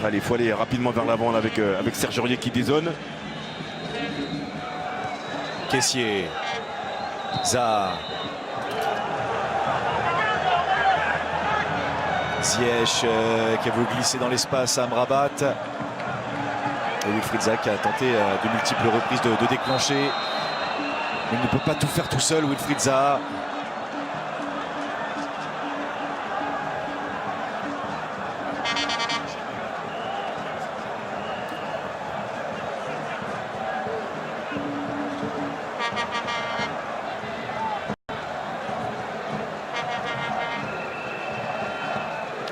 Allez, il faut aller rapidement vers l'avant avec Serge Aurier qui dézone. Kessié. Zaha. Ziyech qui a voulu glisser dans l'espace à Amrabat. Et Wilfried Zaha qui a tenté de multiples reprises de déclencher. Il ne peut pas tout faire tout seul, Wilfried Zaha.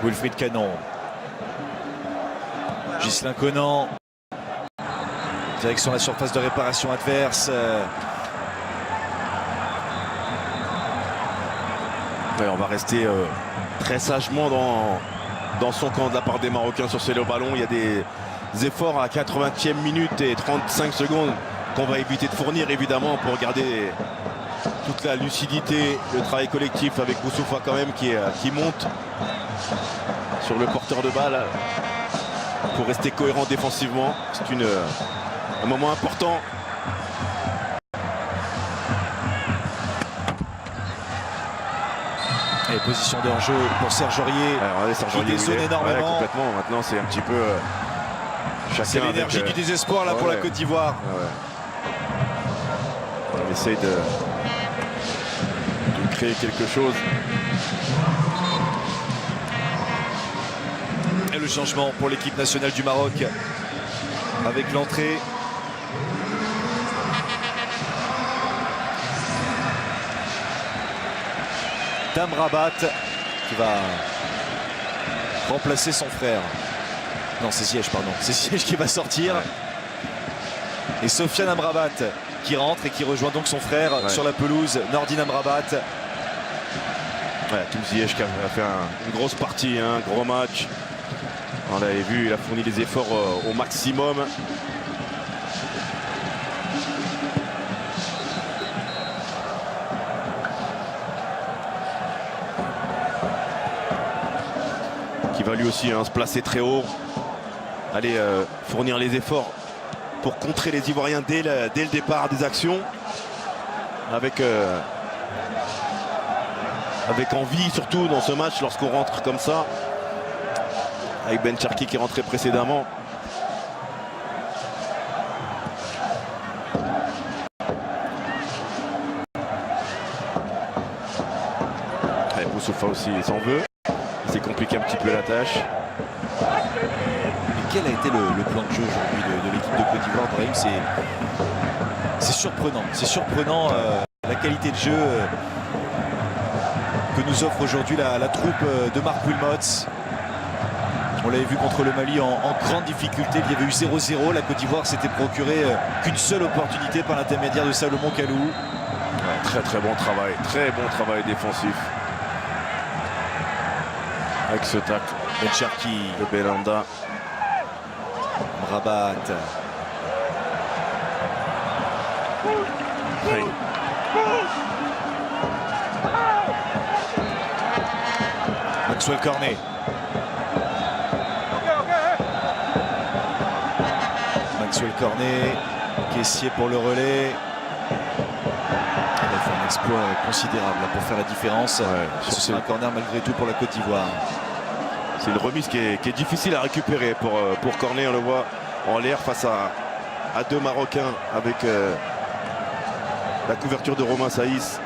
Wilfried Canon. Ghislain Conan. Direction la surface de réparation adverse. Ouais, on va rester très sagement dans son camp de la part des Marocains sur ce ballon. Il y a des efforts à 80e minute et 35 secondes qu'on va éviter de fournir évidemment pour garder toute la lucidité, le travail collectif avec Boussoufa quand même qui monte sur le porteur de balle pour rester cohérent défensivement. C'est un moment important. Et position de hors-jeu pour Serge Aurier, qui dézone énormément. Ouais, complètement. Maintenant c'est un petit peu c'est l'énergie du désespoir là pour la Côte d'Ivoire. On essaye de créer quelque chose. Et le changement pour l'équipe nationale du Maroc avec l'entrée d'Amrabat qui va remplacer son frère. Non, c'est Ziyech, pardon. C'est Ziyech qui va sortir. Et Sofiane Amrabat qui rentre et qui rejoint donc son frère sur la pelouse. Nordine Amrabat. Tout Ziyech qui a fait une grosse partie, un gros match. On l'avait vu, il a fourni des efforts au maximum. Qui va lui aussi se placer très haut. aller fournir les efforts pour contrer les Ivoiriens dès le départ des actions. Avec envie surtout dans ce match lorsqu'on rentre comme ça. Avec Ben Cherki qui est rentré précédemment. Et Boussoufa aussi s'en veut. C'est compliqué un petit peu la tâche. Mais quel a été le plan de jeu aujourd'hui de l'équipe de Côte d'Ivoire, Brahim? C'est surprenant. C'est surprenant la qualité de jeu que nous offre aujourd'hui la troupe de Marc Wilmots. On l'avait vu contre le Mali en grande difficulté. Il y avait eu 0-0. La Côte d'Ivoire s'était procuré qu'une seule opportunité par l'intermédiaire de Salomon Kalou. Ouais, très bon travail défensif. Avec ce tacle Ben Cherki de Belanda. Rabat. Oui. Maxwell Cornet. Maxwell Cornet, caissier pour le relais. Il a fait un exploit considérable là, pour faire la différence. Ouais, c'est un corner malgré tout pour la Côte d'Ivoire. C'est une remise qui est difficile à récupérer pour Cornet. On le voit en l'air face à deux Marocains avec la couverture de Romain Saïs.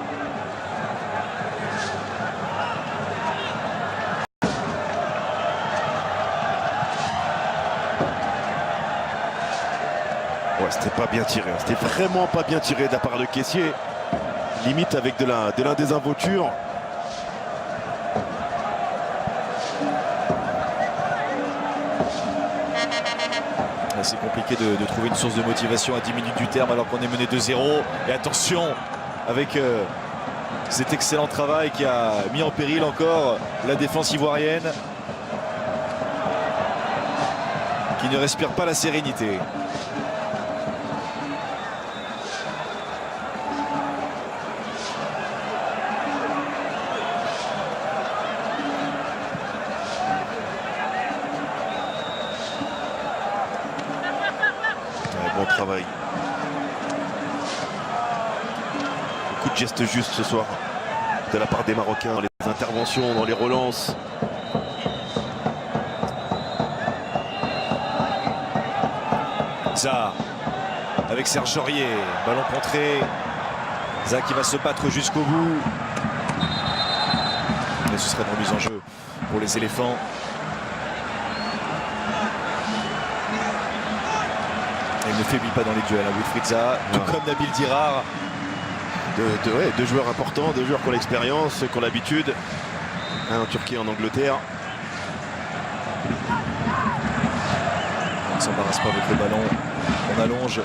Ouais, c'était pas bien tiré. C'était vraiment pas bien tiré de la part de Caissier. Limite avec de la désinvolture. C'est compliqué de trouver une source de motivation à 10 minutes du terme alors qu'on est mené 2-0. Et attention avec cet excellent travail qui a mis en péril encore la défense ivoirienne, qui ne respire pas la sérénité. Bon travail. Beaucoup de gestes justes ce soir de la part des Marocains dans les interventions, dans les relances. Za avec Serge Aurier, ballon contré. Za qui va se battre jusqu'au bout. Mais ce serait une remise en jeu pour les éléphants. Il ne faiblit pas dans les duels, Wilfried Zaha, tout comme Nabil Dirar. Deux joueurs importants, deux joueurs qui ont l'expérience, qui ont l'habitude. Un en Turquie, en Angleterre. On ne s'embarrasse pas avec le ballon. On allonge.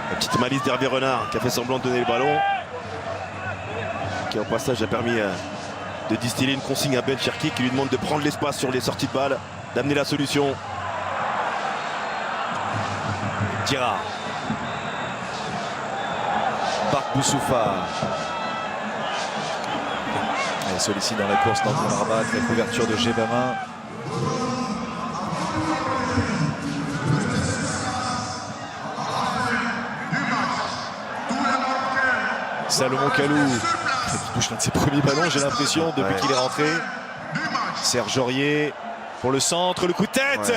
La petite malice d'Hervé Renard qui a fait semblant de donner le ballon. Qui au passage a permis de distiller une consigne à Ben Cherki qui lui demande de prendre l'espace sur les sorties de balle, d'amener la solution. Dirar. Bark Boussoufa. Elle sollicite dans la course dans le Rabat, la couverture de Gebama. Salomon Kalou qui touche l'un de ses premiers ballons, j'ai l'impression, depuis qu'il est rentré. Serge Aurier pour le centre, le coup de tête.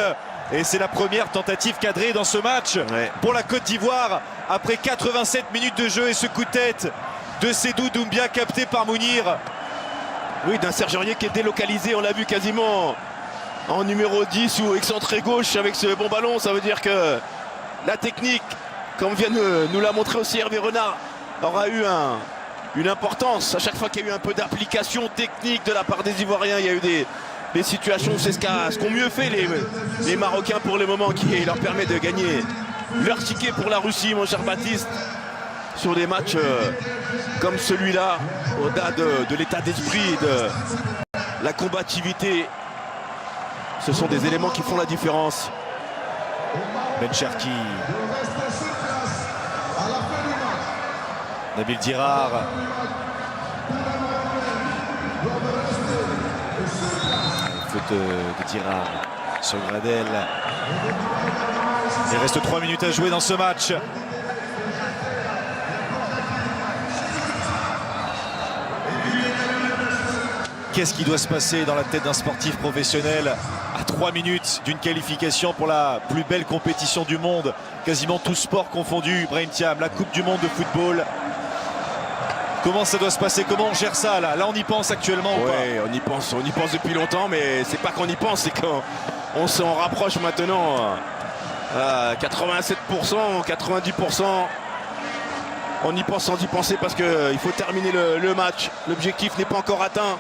Et c'est la première tentative cadrée dans ce match pour la Côte d'Ivoire après 87 minutes de jeu et ce coup de tête de Sédou Doumbia capté par Mounir. Oui, d'un Serge Aurier qui est délocalisé, on l'a vu quasiment en numéro 10 ou excentré gauche avec ce bon ballon. Ça veut dire que la technique, comme vient de nous l'a montré aussi Hervé Renard, aura eu une importance. À chaque fois qu'il y a eu un peu d'application technique de la part des Ivoiriens, il y a eu des situations, c'est ce qu'ont mieux fait les Marocains pour le moment, qui leur permet de gagner leur ticket pour la Russie, mon cher Baptiste, sur des matchs comme celui-là, au-delà de l'état d'esprit, de la combativité. Ce sont des éléments qui font la différence. Ben Cherki. Nabil Dirar. Faute de Dirar sur Gradel. Il reste 3 minutes à jouer dans ce match. Qu'est-ce qui doit se passer dans la tête d'un sportif professionnel à 3 minutes d'une qualification pour la plus belle compétition du monde, quasiment tous sports confondus, Brahim Thiam, la Coupe du Monde de football? Comment ça doit se passer? Comment on gère ça là? Là, on y pense actuellement ou pas? Oui, on y pense depuis longtemps, mais c'est pas qu'on y pense, c'est qu'on s'en rapproche maintenant à 87%, 90%. On y pense sans y penser parce qu'il faut terminer le match. L'objectif n'est pas encore atteint.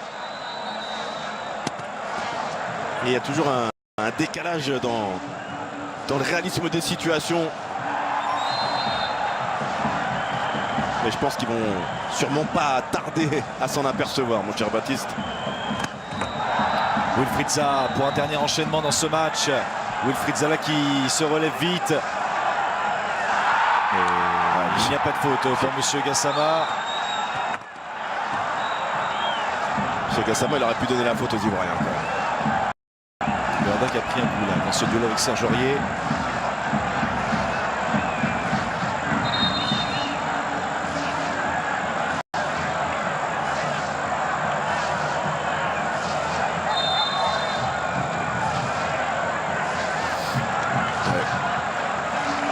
Et il y a toujours un décalage dans le réalisme des situations. Mais je pense qu'ils vont sûrement pas tarder à s'en apercevoir, mon cher Baptiste. Wilfried Zaha pour un dernier enchaînement dans ce match. Wilfried Zaha qui se relève vite. Et il n'y a pas de faute pour Monsieur Gassama. Monsieur Gassama, il aurait pu donner la faute aux Ivoiriens. Berda qui a pris un coup là dans ce duel avec Serge Aurier.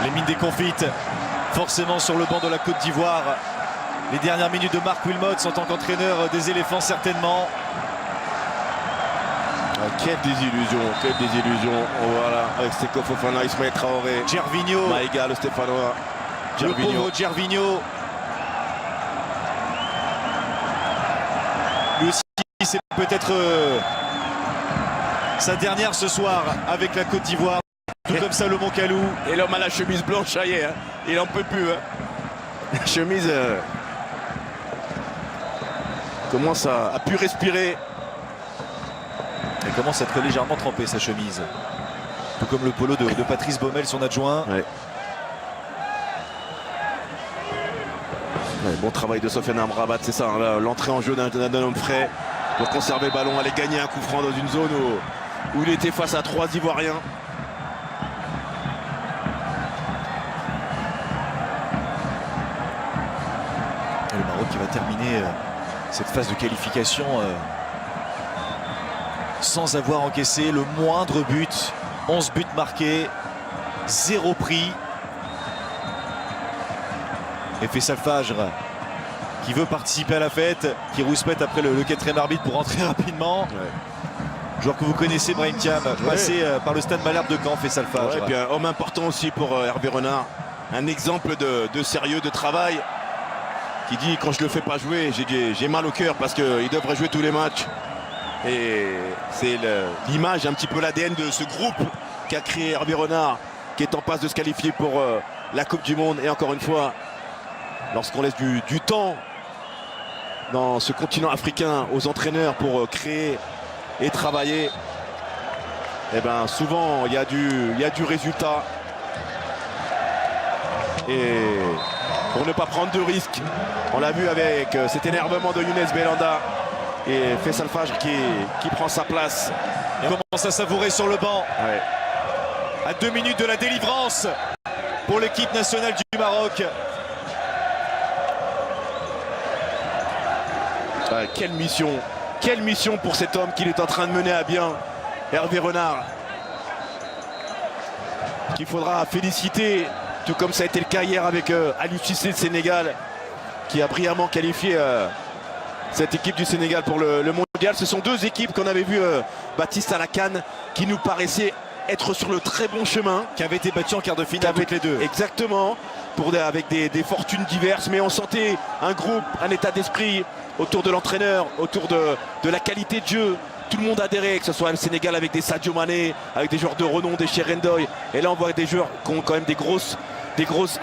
Les mines déconfites, forcément sur le banc de la Côte d'Ivoire. Les dernières minutes de Marc Wilmots en tant qu'entraîneur des éléphants certainement. Quelle désillusion, quelle désillusion. Voilà, avec Seko Fofana, Ismaël Traoré, Gervinho, Maïga, le Stéphanois. le pauvre Gervinho. Lui aussi, c'est peut-être sa dernière ce soir avec la Côte d'Ivoire. Tout comme Salomon Kalou. Et l'homme à la chemise blanche, ça y est, hein. Il en peut plus. Hein. La chemise commence à pu respirer. Elle commence à être légèrement trempée sa chemise. Tout comme le polo de Patrice Baumel, son adjoint. Ouais. Ouais, bon travail de Sofiane Amrabat, c'est ça, hein, l'entrée en jeu d'un homme frais pour conserver le ballon, aller gagner un coup franc dans une zone où il était face à 3 Ivoiriens. Et le Maroc qui va terminer cette phase de qualification sans avoir encaissé le moindre but. 11 buts marqués, 0 pris. Et Faisal Fajr qui veut participer à la fête, qui rouspète après le 4e arbitre pour rentrer rapidement. Ouais. Joueur que vous connaissez, Brahim Thiam, passé par le stade Malherbe de Caen, Faisal Fajr. Ouais, et puis un homme important aussi pour Hervé Renard. Un exemple de sérieux, de travail. Qui dit quand je le fais pas jouer, j'ai mal au cœur parce qu'il devrait jouer tous les matchs. Et c'est l'image, un petit peu l'ADN de ce groupe qu'a créé Hervé Renard, qui est en passe de se qualifier pour la Coupe du Monde. Et encore une fois, lorsqu'on laisse du temps dans ce continent africain aux entraîneurs pour créer et travailler, et ben souvent il y a du résultat. Et pour ne pas prendre de risques, on l'a vu avec cet énervement de Younes Belhanda et Faisal Fajr qui prend sa place. Et on commence à savourer sur le banc. Ouais. À 2 minutes de la délivrance pour l'équipe nationale du Maroc. Ouais, quelle mission pour cet homme qu'il est en train de mener à bien, Hervé Renard, qu'il faudra féliciter, tout comme ça a été le cas hier avec Aliou Cissé de Sénégal, qui a brillamment qualifié cette équipe du Sénégal pour le mondial. Ce sont 2 équipes qu'on avait vu Baptiste à la CAN, qui nous paraissaient être sur le très bon chemin. Qui avait été battu en quart de finale avec les deux. Exactement, avec des fortunes diverses, mais on sentait un groupe, un état d'esprit autour de l'entraîneur, autour de la qualité de jeu. Tout le monde adhérait, que ce soit le Sénégal avec des Sadio Mané, avec des joueurs de renom, des Cheikh Ndoye. Et là on voit des joueurs qui ont quand même des grosses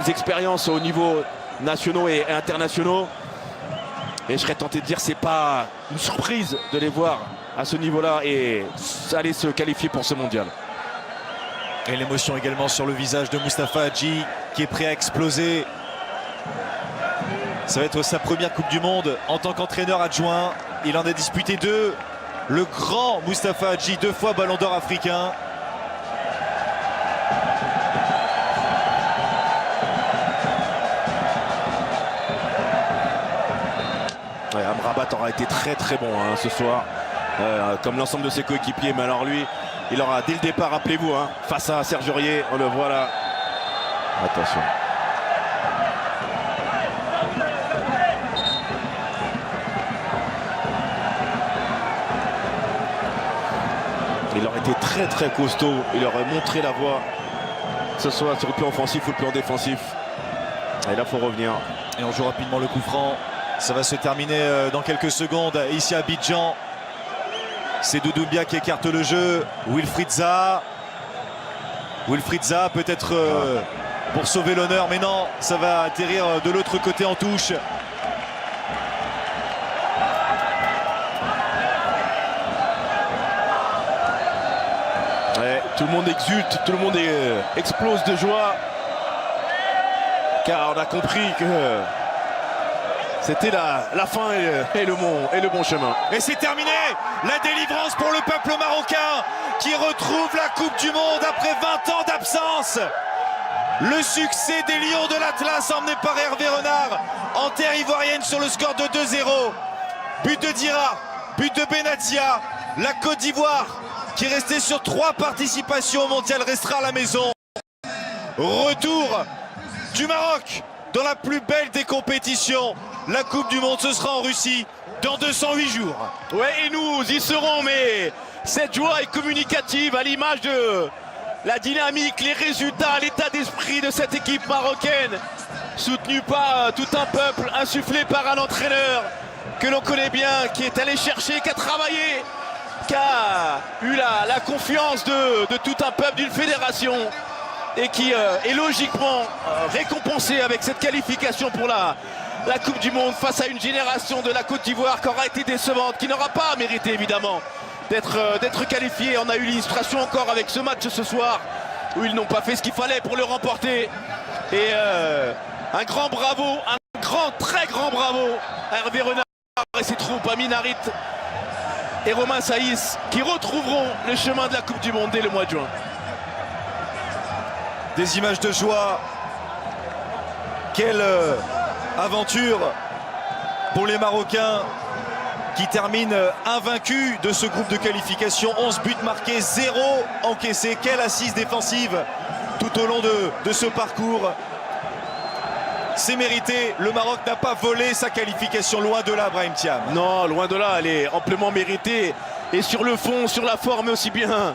expériences au niveau nationaux et internationaux. Et je serais tenté de dire c'est pas une surprise de les voir à ce niveau-là et aller se qualifier pour ce mondial. Et l'émotion également sur le visage de Moustapha Hadji qui est prêt à exploser. Ça va être sa première Coupe du Monde en tant qu'entraîneur adjoint. Il en a disputé 2. Le grand Moustapha Hadji, 2 fois Ballon d'Or africain. Ouais, Amrabat aura été très très bon hein, ce soir, comme l'ensemble de ses coéquipiers. Mais alors lui, il aura dès le départ, rappelez-vous, hein, face à Serge Aurier, on le voit là. Attention. Il aurait été très très costaud, il aurait montré la voie, que ce soit sur le plan offensif ou le plan défensif. Et là, il faut revenir. Et on joue rapidement le coup franc. Ça va se terminer dans quelques secondes ici à Abidjan. C'est Doumbia qui écarte le jeu. Wilfried Zaha. Wilfried Zaha peut-être pour sauver l'honneur, mais non, ça va atterrir de l'autre côté en touche. Ouais, tout le monde exulte, tout le monde explose de joie. Car on a compris que c'était la fin et le bon chemin. Et c'est terminé. La délivrance pour le peuple marocain qui retrouve la Coupe du Monde après 20 ans d'absence. Le succès des Lions de l'Atlas emmené par Hervé Renard en terre ivoirienne sur le score de 2-0. But de Dira, but de Benatia. La Côte d'Ivoire qui est restée sur 3 participations au mondial restera à la maison. Retour du Maroc dans la plus belle des compétitions. La Coupe du Monde, ce sera en Russie dans 208 jours. Ouais, et nous y serons, mais cette joie est communicative à l'image de la dynamique, les résultats, l'état d'esprit de cette équipe marocaine, soutenue par tout un peuple, insufflé par un entraîneur que l'on connaît bien, qui est allé chercher, qui a travaillé, qui a eu la confiance de tout un peuple, d'une fédération, et qui est logiquement récompensé avec cette qualification pour la Coupe du Monde face à une génération de la Côte d'Ivoire qui aura été décevante, qui n'aura pas mérité évidemment d'être qualifié. On a eu l'illustration encore avec ce match ce soir où ils n'ont pas fait ce qu'il fallait pour le remporter. Et un grand bravo, un très grand bravo à Hervé Renard et ses troupes, Amin Harit et Romain Saïs, qui retrouveront le chemin de la Coupe du Monde dès le mois de juin. Des images de joie. Quelle aventure pour les Marocains qui terminent invaincus de ce groupe de qualification. 11 buts marqués, 0 encaissés. Quelle assise défensive tout au long de ce parcours. C'est mérité. Le Maroc n'a pas volé sa qualification, loin de là, Brahim Thiam. Non, loin de là, elle est amplement méritée. Et sur le fond, sur la forme aussi bien.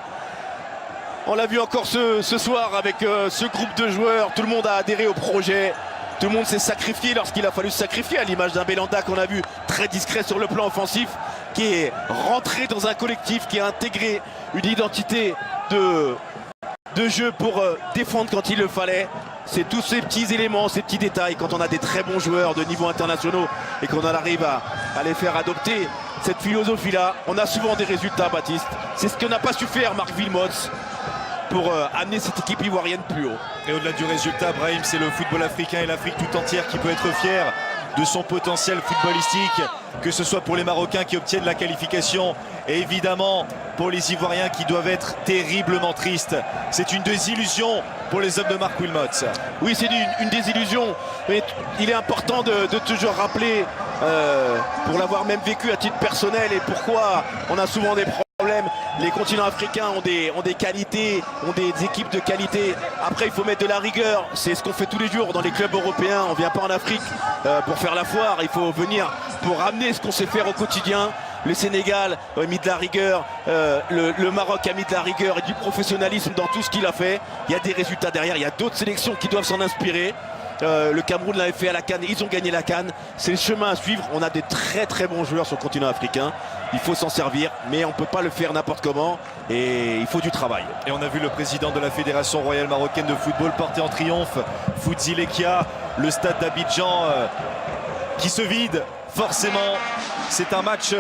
On l'a vu encore ce soir avec ce groupe de joueurs. Tout le monde a adhéré au projet. Tout le monde s'est sacrifié lorsqu'il a fallu se sacrifier, à l'image d'un Belanda qu'on a vu très discret sur le plan offensif, qui est rentré dans un collectif, qui a intégré une identité de jeu pour défendre quand il le fallait. C'est tous ces petits éléments, ces petits détails, quand on a des très bons joueurs de niveau internationaux et qu'on arrive à les faire adopter cette philosophie-là, on a souvent des résultats, Baptiste. C'est ce que n'a pas su faire Marc Wilmots pour amener cette équipe ivoirienne plus haut. Et au-delà du résultat, Brahim, c'est le football africain et l'Afrique tout entière qui peut être fière de son potentiel footballistique, que ce soit pour les Marocains qui obtiennent la qualification et évidemment pour les Ivoiriens qui doivent être terriblement tristes. C'est une désillusion pour les hommes de Marc Wilmots. Oui, c'est une désillusion, mais il est important de toujours rappeler, pour l'avoir même vécu à titre personnel, et pourquoi on a souvent des problèmes. Les continents africains ont des qualités, ont des équipes de qualité. Après, il faut mettre de la rigueur. C'est ce qu'on fait tous les jours dans les clubs européens. On ne vient pas en Afrique pour faire la foire. Il faut venir pour ramener ce qu'on sait faire au quotidien. Le Sénégal a mis de la rigueur, le Maroc a mis de la rigueur et du professionnalisme dans tout ce qu'il a fait. Il y a des résultats derrière, il y a d'autres sélections qui doivent s'en inspirer. Le Cameroun l'avait fait à la CAN, ils ont gagné la CAN. C'est le chemin à suivre. On a des très très bons joueurs sur le continent africain. Il faut s'en servir, mais on ne peut pas le faire n'importe comment. Et il faut du travail. Et on a vu le président de la Fédération royale marocaine de football porter en triomphe Foudzi Lekia, le stade d'Abidjan qui se vide. Forcément, c'est un match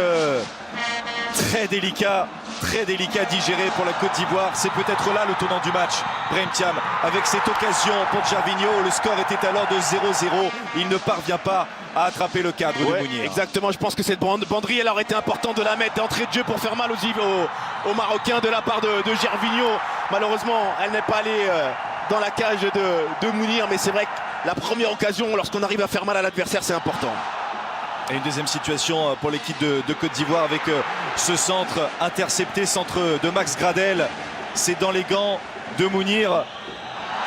très délicat très délicat à digérer pour la Côte d'Ivoire. C'est peut-être là le tournant du match. Brahim Thiam avec cette occasion pour Gervinho. Le score était alors de 0-0. Il ne parvient pas à attraper le cadre de Mounir. Exactement, je pense que cette banderie, elle aurait été importante de la mettre d'entrée de jeu pour faire mal aux Marocains de la part de Gervinho. Malheureusement, elle n'est pas allée dans la cage de Mounir, mais c'est vrai que la première occasion, lorsqu'on arrive à faire mal à l'adversaire, c'est important. Et une deuxième situation pour l'équipe de Côte d'Ivoire avec ce centre intercepté, centre de Max Gradel. C'est dans les gants de Mounir.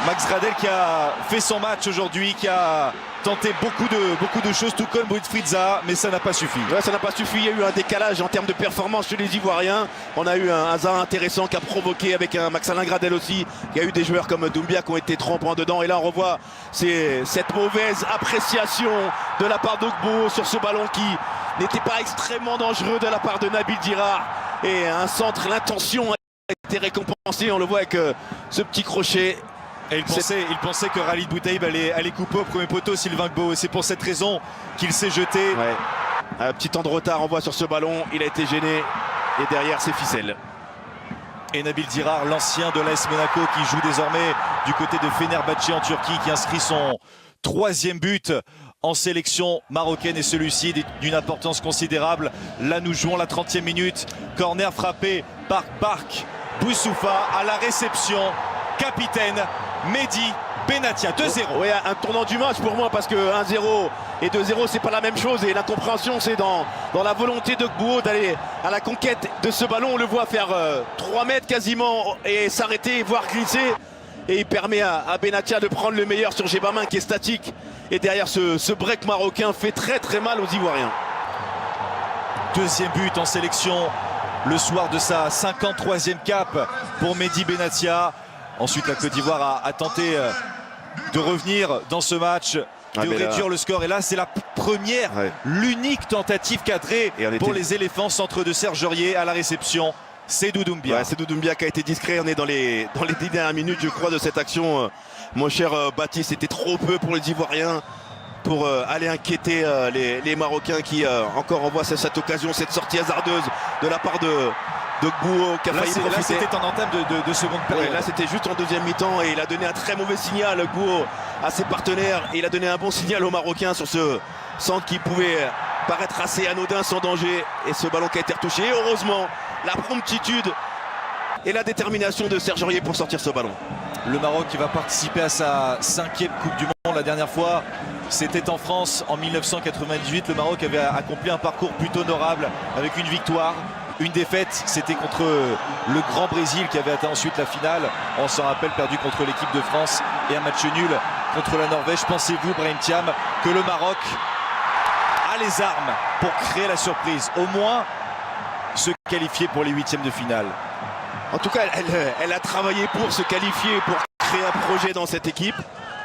Max Gradel qui a fait son match aujourd'hui, qui a tenté beaucoup de choses, tout comme Bouteflika Zaha, mais ça n'a pas suffi. Ouais, ça n'a pas suffi, il y a eu un décalage en termes de performance chez les Ivoiriens. On a eu un Zaha intéressant qui a provoqué avec un Max-Alain Gradel aussi. Il y a eu des joueurs comme Doumbia qui ont été trop en point dedans. Et là on revoit cette mauvaise appréciation de la part d'Ogbo sur ce ballon qui n'était pas extrêmement dangereux de la part de Nabil Dirar. Et un centre, l'intention a été récompensée, on le voit avec ce petit crochet. Et il pensait que Khalid Boutaïb allait couper au premier poteau Sylvain Gbo. C'est pour cette raison qu'il s'est jeté. Ouais. Un petit temps de retard, on voit sur ce ballon. Il a été gêné. Et derrière, c'est ficelle. Et Nabil Dirar, l'ancien de l'AS Monaco, qui joue désormais du côté de Fenerbahçe en Turquie, qui inscrit son 3e but en sélection marocaine. Et celui-ci d'une importance considérable. Là, nous jouons la 30e minute. Corner frappé par Bark Boussoufa à la réception. Capitaine Mehdi Benatia, 2-0. Oui, un tournant du match pour moi parce que 1-0 et 2-0 c'est pas la même chose et l'incompréhension c'est dans la volonté de Gbouo d'aller à la conquête de ce ballon. On le voit faire 3 mètres quasiment et s'arrêter, voire glisser, et il permet à Benatia de prendre le meilleur sur Gebamin qui est statique, et derrière ce break marocain fait très mal aux Ivoiriens. 2e but en sélection le soir de sa 53e cape pour Mehdi Benatia. Ensuite, la Côte d'Ivoire a tenté de revenir dans ce match, de réduire le score. Et là, c'est la première, l'unique tentative cadrée pour les éléphants. Centre de Serge Aurier à la réception. Seydou Doumbia. Ouais, Seydou Doumbia qui a été discret. On est dans les 10 dernières minutes, je crois, de cette action. Mon cher Baptiste, c'était trop peu pour les Ivoiriens pour aller inquiéter les Marocains qui encore envoient cette occasion, cette sortie hasardeuse de la part de Gbouo qui a failli profiter. Là c'était en entame de seconde période. Ouais, là c'était juste en 2e mi-temps et il a donné un très mauvais signal, Gbouo, à ses partenaires, et il a donné un bon signal aux Marocains sur ce centre qui pouvait paraître assez anodin, sans danger, et ce ballon qui a été retouché. Et heureusement, la promptitude et la détermination de Serge Aurier pour sortir ce ballon. Le Maroc qui va participer à sa 5e Coupe du Monde. La dernière fois c'était en France en 1998. Le Maroc avait accompli un parcours plutôt honorable avec une victoire. Une défaite, c'était contre le Grand Brésil qui avait atteint ensuite la finale. On s'en rappelle, perdu contre l'équipe de France, et un match nul contre la Norvège. Pensez-vous, Brahim Thiam, que le Maroc a les armes pour créer la surprise, au moins se qualifier pour les 8e de finale? En tout cas, elle a travaillé pour se qualifier, pour créer un projet dans cette équipe.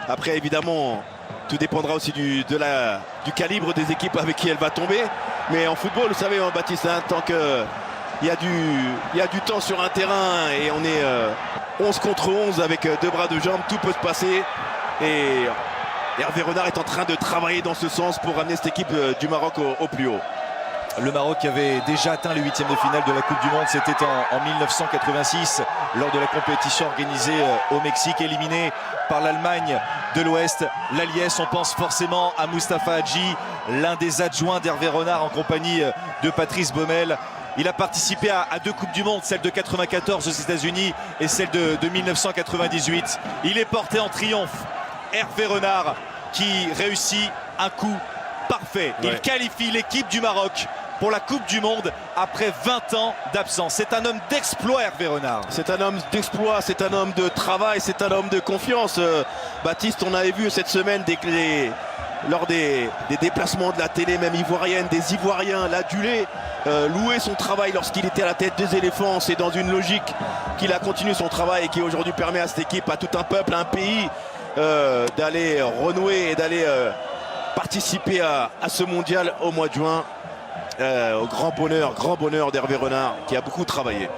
Après, évidemment, tout dépendra aussi du calibre des équipes avec qui elle va tomber. Mais en football, vous savez, Baptiste, tant que il y a du temps sur un terrain et on est 11 contre 11 avec 2 bras, 2 jambes, tout peut se passer. Et Hervé Renard est en train de travailler dans ce sens pour ramener cette équipe du Maroc au plus haut. Le Maroc avait déjà atteint les 8e de finale de la Coupe du Monde. C'était en 1986 lors de la compétition organisée au Mexique, éliminé par l'Allemagne de l'Ouest, l'Aliès. On pense forcément à Moustapha Hadji, l'un des adjoints d'Hervé Renard en compagnie de Patrice Baumel. Il a participé à 2 Coupes du Monde, celle de 94 aux États-Unis et celle de 1998. Il est porté en triomphe. Hervé Renard qui réussit un coup parfait. Il qualifie l'équipe du Maroc pour la Coupe du Monde après 20 ans d'absence. C'est un homme d'exploit, Hervé Renard. C'est un homme d'exploit, c'est un homme de travail, c'est un homme de confiance. Baptiste, on avait vu cette semaine lors des déplacements de la télé, même ivoirienne, des Ivoiriens l'adulaient, louer son travail lorsqu'il était à la tête des éléphants. C'est dans une logique qu'il a continué son travail et qui aujourd'hui permet à cette équipe, à tout un peuple, à un pays, d'aller renouer et d'aller participer à ce mondial au mois de juin. Au grand bonheur d'Hervé Renard qui a beaucoup travaillé.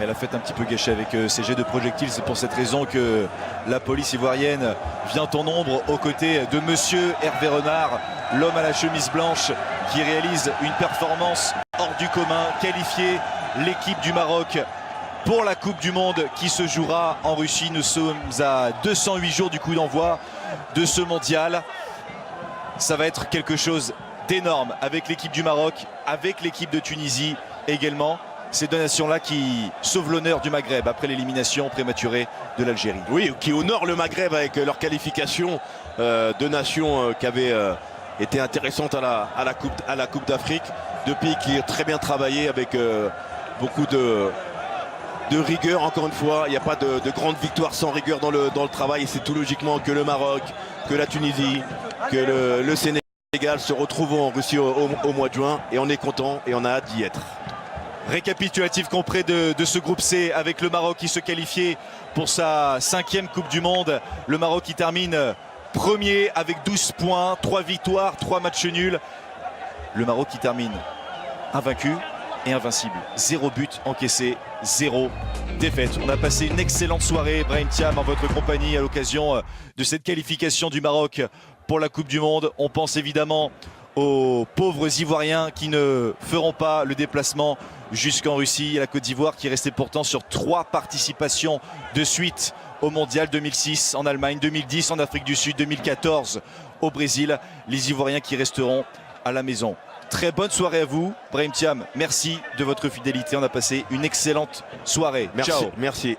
Elle a fait un petit peu gâcher avec ses jets de projectiles. C'est pour cette raison que la police ivoirienne vient en nombre aux côtés de monsieur Hervé Renard, l'homme à la chemise blanche qui réalise une performance hors du commun, qualifier l'équipe du Maroc pour la Coupe du Monde qui se jouera en Russie. Nous sommes à 208 jours du coup d'envoi de ce mondial. Ça va être quelque chose d'énorme avec l'équipe du Maroc, avec l'équipe de Tunisie également. Ces deux nations-là qui sauvent l'honneur du Maghreb après l'élimination prématurée de l'Algérie. Oui, qui honorent le Maghreb avec leur qualification. Deux nations qui avaient été intéressantes à la Coupe d'Afrique. Deux pays qui ont très bien travaillé avec beaucoup de rigueur. Encore une fois, il n'y a pas de grande victoire sans rigueur dans le travail. Et c'est tout logiquement que le Maroc, que la Tunisie, que le Sénégal se retrouvent en Russie au mois de juin. Et on est content et on a hâte d'y être. Récapitulatif complet de ce groupe C avec le Maroc qui se qualifiait pour sa 5e Coupe du Monde. Le Maroc qui termine premier avec 12 points, 3 victoires, 3 matchs nuls. Le Maroc qui termine invaincu et invincible. 0 but encaissé, 0 défaite. On a passé une excellente soirée, Brahim Thiam, en votre compagnie à l'occasion de cette qualification du Maroc pour la Coupe du Monde. On pense évidemment aux pauvres Ivoiriens qui ne feront pas le déplacement jusqu'en Russie. Et la Côte d'Ivoire qui restait pourtant sur 3 participations de suite au Mondial, 2006 en Allemagne, 2010 en Afrique du Sud, 2014 au Brésil. Les Ivoiriens qui resteront à la maison. Très bonne soirée à vous. Brahim Thiam, merci de votre fidélité. On a passé une excellente soirée. Merci. Ciao. Merci.